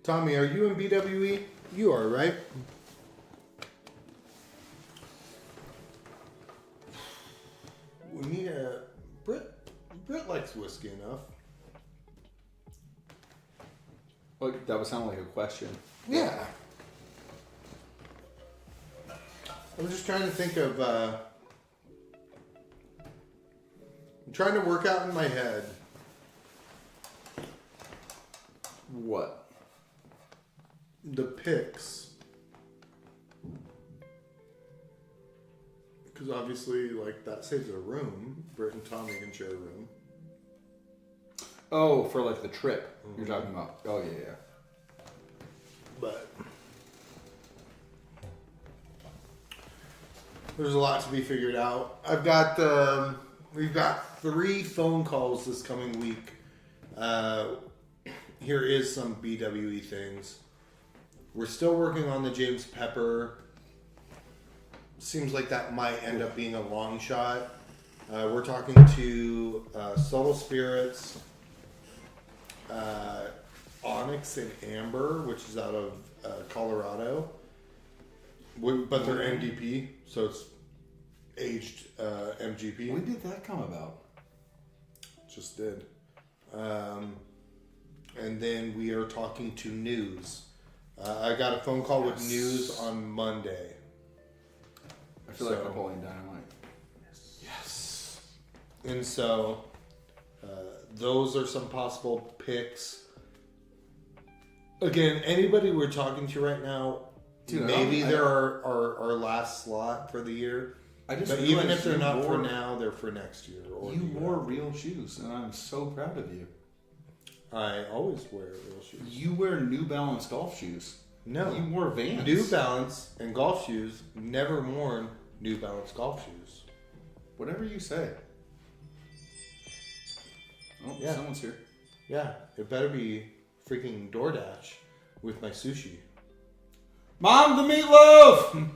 Tommy, are you in BWE? You are, right? We need a Britt likes whiskey enough. Well, that would sound like a question. Yeah. I'm just trying to think of. I'm trying to work out in my head. What? The picks. Because obviously, like, that saves a room. Britt and Tommy can share a room. Oh, for like the trip you're talking about. Oh, yeah. But there's a lot to be figured out. We've got 3 phone calls this coming week. Here is some BWE things. We're still working on the James Pepper. Seems like that might end up being a long shot. We're talking to Subtle Spirits, Onyx and Amber, which is out of Colorado. But they're MDP, so it's aged MGP. When did that come about? Just did. And then we are talking to News. I got a phone call with News on Monday. I feel like Napoleon Dynamite. Yes. And so those are some possible picks. Again, anybody we're talking to right now, Dude, maybe they're our last slot for the year. But even if they're not for now, they're for next year. Or you wore real shoes, and I'm so proud of you. I always wear real shoes. You wear New Balance golf shoes. No. You wore Vans. New Balance and golf shoes, never worn New Balance golf shoes. Whatever you say. Oh, Yeah. someone's here. Yeah, it better be freaking DoorDash with my sushi. Mom, the meatloaf!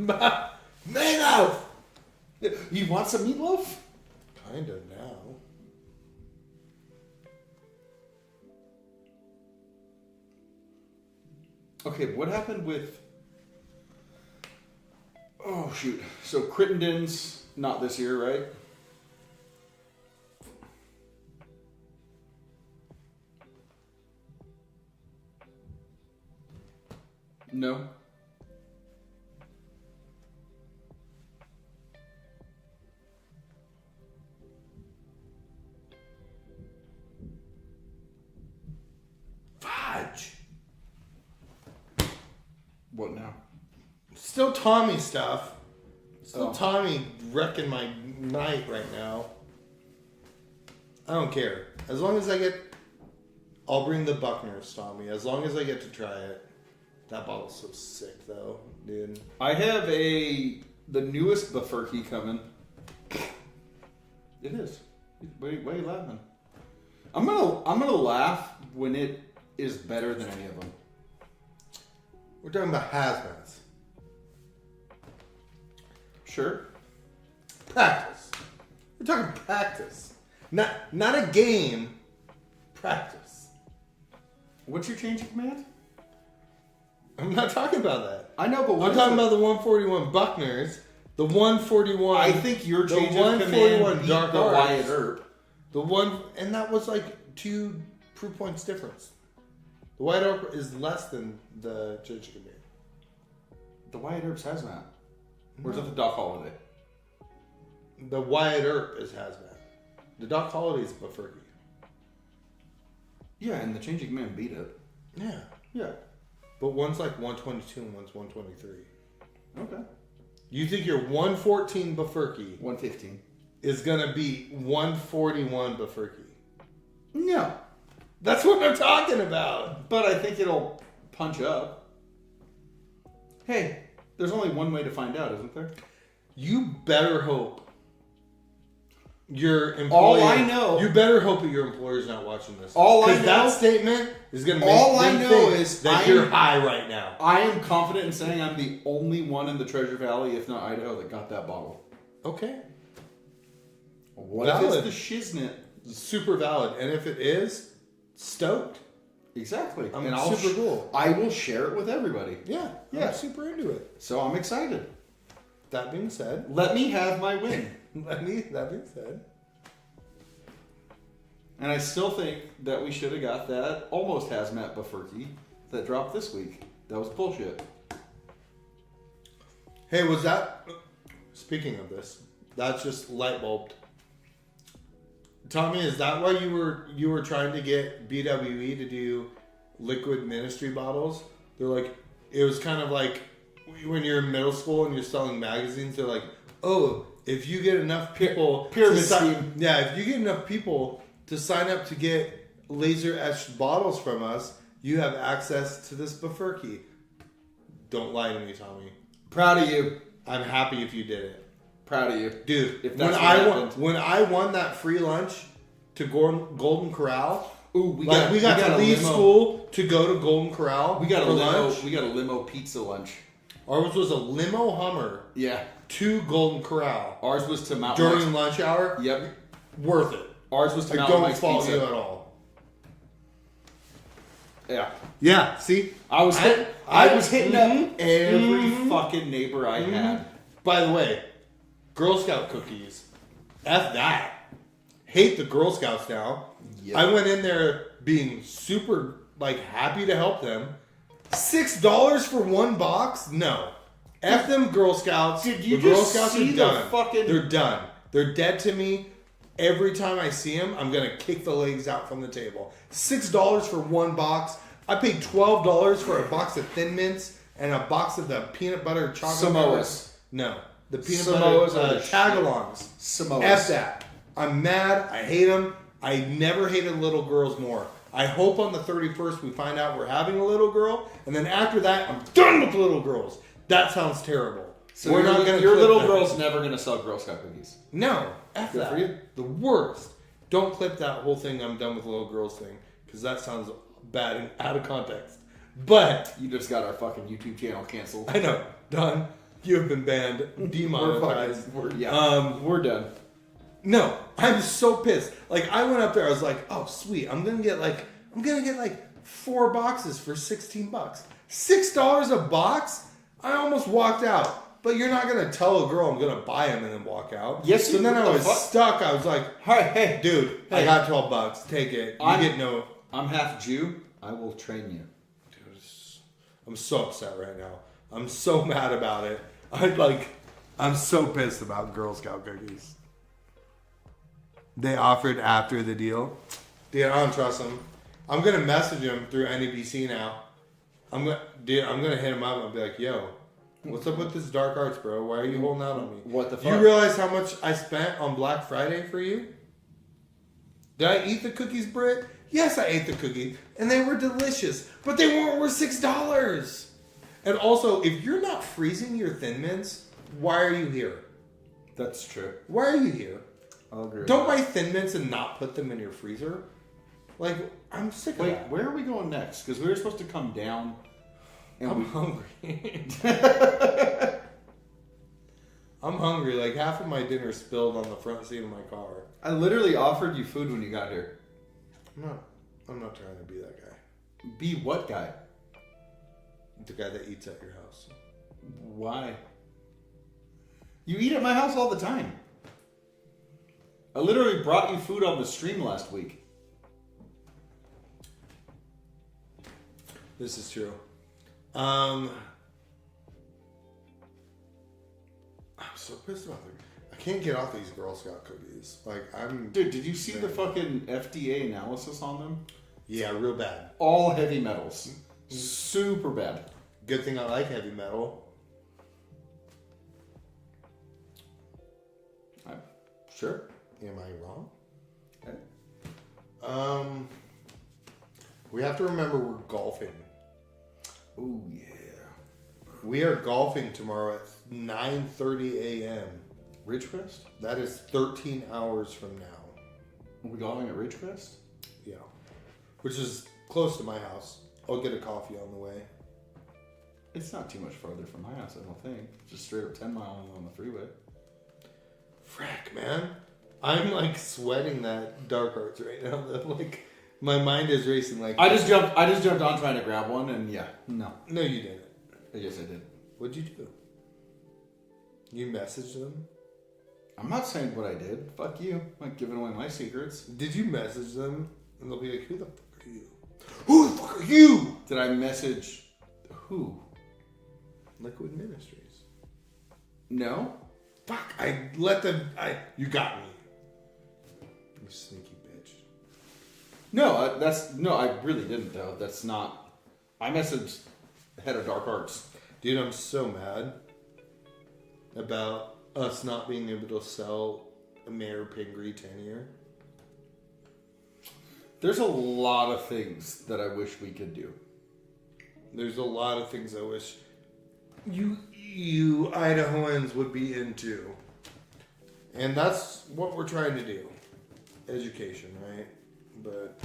Meatloaf! You want some meatloaf? Kind of now. Okay, what happened with... Oh, shoot. So Crittenden's not this year, right? No. Fudge! What now? Still Tommy stuff. Still Oh. Tommy wrecking my night right now. I don't care. As long as I get... I'll bring the Buckners, Tommy. As long as I get to try it. That bottle's so sick, though, dude. I have the newest Bafurkey coming. It is. Why are you laughing? I'm gonna laugh when it is better than any of them. We're talking about hazmats. Sure. Practice. We're talking practice. Not a game. Practice. What's your change of command? I'm not talking about that. I know, but I'm talking about the 141 Buckners, the 141. I think your the change of command beat Dark the Arts, Wyatt Earp. The one, and that was like 2 proof points difference. The Wyatt Earp is less than the Judge Command. The Wyatt Earp's hazmat. Or is it the Doc Holiday? The Wyatt Earp is hazmat. The Doc Holiday is Bafurkey. Yeah, and the change of command beat it. Yeah. Yeah. But one's like 122 and one's 123. Okay. You think your 114 Bafurkey 115. is going to be 141 Bafurkey? No. That's what I'm talking about. But I think it'll punch up. Hey, there's only one way to find out, isn't there? You better hope your employer... All I know... You better hope that your employer's not watching this. All I know... Because that statement is going to make all I them know think is that you're high right now. I am confident in saying I'm the only one in the Treasure Valley, if not Idaho, that got that bottle. Okay. What Valid. if it's the shiznit? Super valid. And if it is, stoked. Exactly. I'm and super cool. I will share it with everybody. Yeah. Yeah. I'm super into it. So I'm excited. That being said... Let me have my win. that being said... And I still think that we should have got that almost hazmat Bafurkey that dropped this week. That was bullshit. Hey, was that... Speaking of this, that's just light bulbed. Tommy, is that why you were trying to get BWE to do liquid ministry bottles? They're like... It was kind of like when you're in middle school and you're selling magazines, they're like, oh, if you get enough people... Pyramid to si- scheme. Yeah, if you get enough people to sign up to get laser etched bottles from us, you have access to this Bafurkey. Don't lie to me, Tommy. Proud of you. I'm happy if you did it. Proud of you. Dude, If that's what happened. when I won that free lunch to Golden Corral, Ooh, we got to a leave limo. school to go to Golden Corral We got a for limo. lunch. We got a limo pizza lunch. Ours was a limo Hummer Yeah. to Golden Corral Ours was to Mountain during Mike's. lunch hour. Yep. Worth it. Ours was to I Mountain don't Mike's fault pizza. you at all. Yeah. Yeah, see? I was hitting mhm, up every fucking neighbor I had. By the way, Girl Scout cookies. F that. Hate the Girl Scouts now. Yep. I went in there being super happy to help them. $6 for one box? No. F them Girl Scouts. Did you the Girl just Scouts see are the done. fucking- They're done. They're dead to me. Every time I see them, I'm gonna kick the legs out from the table. $6 for one box. I paid $12 for a box of Thin Mints and a box of the peanut butter chocolate. Samoas. No, the peanut Samoas butter are the tagalongs. Samoas. F that. I'm mad. I hate them. I never hated little girls more. I hope on the 31st we find out we're having a little girl, and then after that, I'm done with little girls. That sounds terrible. So we're not gonna your clip little that. girl's never gonna sell Girl Scout cookies. No, F Good that. for you. The worst. Don't clip that whole thing. I'm done with little girls thing because that sounds bad and out of context. But You just got our fucking YouTube channel canceled. I know, done. You have been banned, demonetized. We're done. No, I'm so pissed. Like I went up there, I was like, "Oh, sweet! I'm gonna get like 4 boxes for $16. $6 a box? I almost walked out. But you're not gonna tell a girl I'm gonna buy them and then walk out. Yes, So you- then I what the was fuck? stuck. I was like, Hey, "Dude, I Hey. got $12. Take it. You get no." I'm half Jew. I will train you. Dude, I'm so upset right now. I'm so mad about it. I'm so pissed about Girl Scout cookies. They offered after the deal. Dude, I don't trust them. I'm gonna message him through NEBC now. I'm gonna hit him up and be like, "Yo, what's up with this dark arts, bro? Why are you holding out on me? What the You fuck? realize how much I spent on Black Friday for you? Did I eat the cookies, Britt? Yes, I ate the cookies, and they were delicious, but they weren't worth $6. And also, if you're not freezing your Thin Mints, why are you here? That's true. Why are you here? I'll agree with Don't that. buy Thin Mints and not put them in your freezer. Like, I'm sick of Wait, that. where are we going next? Because we were supposed to come down. And I'm we... hungry. I'm hungry. Like, half of my dinner spilled on the front seat of my car. I literally offered you food when you got here. I'm not trying to be that guy. Be what guy? The guy that eats at your house. Why? You eat at my house all the time. I literally brought you food on the stream last week. This is true. I'm so pissed about it. I can't get off these Girl Scout cookies. Like, I'm... Dude, did you see the fucking FDA analysis on them? Yeah, real bad. All heavy metals. Super bad. Good thing I like heavy metal. Sure. Am I wrong? Okay. We have to remember we're golfing. Oh, yeah. We are golfing tomorrow at 9:30 a.m. Ridgecrest? That is 13 hours from now. Are we golfing at Ridgecrest? Yeah. Which is close to my house. I'll get a coffee on the way. It's not too much farther from my house, I don't think. Just straight up 10 miles on the freeway. Frack, man. I'm like sweating that dark arts right now. Like, my mind is racing. Like, I just jumped on trying to grab one, and yeah, no. No, you didn't. Yes, I did. What'd you do? You messaged them? I'm not saying what I did. Fuck you. I'm not giving away my secrets. Did you message them? And they'll be like, who the fuck are you? Who the fuck are you? Did I message who? Liquid Ministries. No. Fuck, I let them, you got me. You sneaky bitch. No, I really didn't though. That's not. I messaged head of Dark Arts. Dude, I'm so mad about us not being able to sell a Mayor Pingree 10-year. There's a lot of things that I wish we could do. There's a lot of things I wish you Idahoans would be into. And that's what we're trying to do. Education, right? But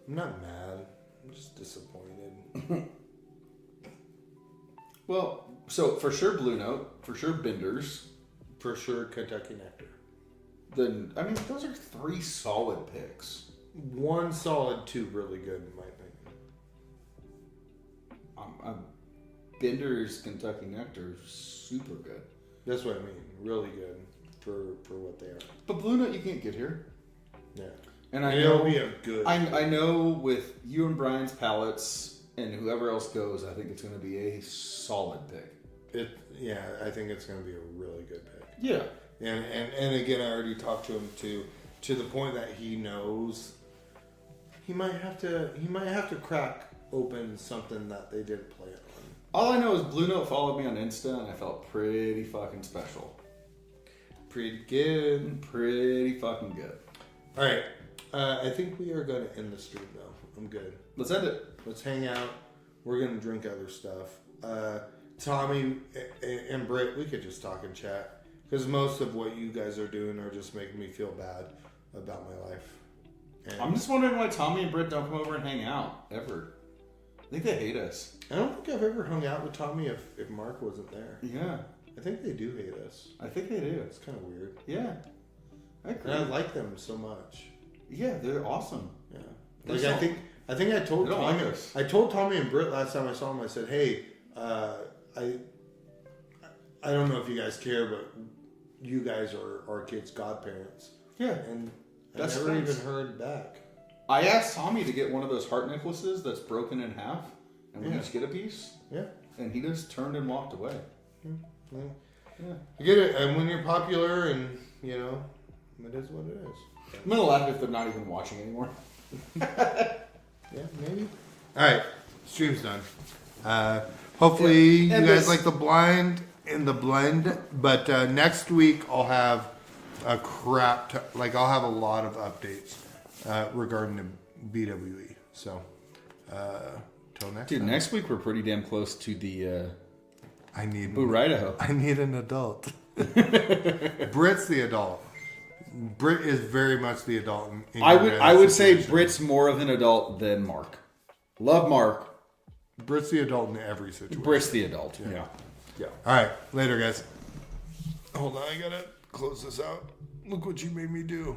I'm not mad. I'm just disappointed. Well, so for sure Blue Note, for sure Binders. For sure, Kentucky Nectar. Then I mean those are 3 solid picks. One solid, 2 really good in my opinion. Binders Kentucky Nectar super good. That's what I mean. Really good for what they are. But Blue Note you can't get here. Yeah. And I It'll know be a good. I know with you and Brian's palettes and whoever else goes, I think it's going to be a solid pick. I think it's going to be a really good pick. Yeah. And again, I already talked to him to the point that he knows he might have to crack open something that they did play on. All I know is Blue Note followed me on Insta, and I felt pretty fucking special. Pretty good. Pretty fucking good. All right. I think we are going to end the stream, though. I'm good. Let's end it. Let's hang out. We're going to drink other stuff. Tommy and Britt, we could just talk and chat. Because most of what you guys are doing are just making me feel bad about my life. And I'm just wondering why Tommy and Britt don't come over and hang out, ever. I think they hate us. I don't think I've ever hung out with Tommy if Mark wasn't there. Yeah. I think they do hate us. I think they do. It's kind of weird. Yeah. I agree. And I like them so much. Yeah, they're awesome. Yeah. They're Like so- I think I told They don't Tommy. like us. I told Tommy and Britt last time I saw them. I said, "Hey, I don't know if you guys care, but you guys are our kids' godparents." Yeah. And That's I never nice. even heard back. I asked Tommy to get one of those heart necklaces that's broken in half, and we Yeah. each get a piece, Yeah. and he just turned and walked away. Yeah. Yeah. I get it. And when you're popular, and it is what it is. I'm gonna laugh if they're not even watching anymore. Yeah, maybe. All right, stream's done. Hopefully you And guys this- like the blind and the blend. But next week I'll have I'll have a lot of updates regarding the BWE. So till next Dude, time. next week we're pretty damn close to the I need Boo Idaho. I need an adult. Britt's the adult. Britt is very much the adult. In I your would guys' I would say situation. Britt's more of an adult than Mark. Love Mark. Britt's the adult in every situation. Britt's the adult. Yeah. Yeah. All right. Later, guys. Hold on. I gotta close this out. Look what you made me do.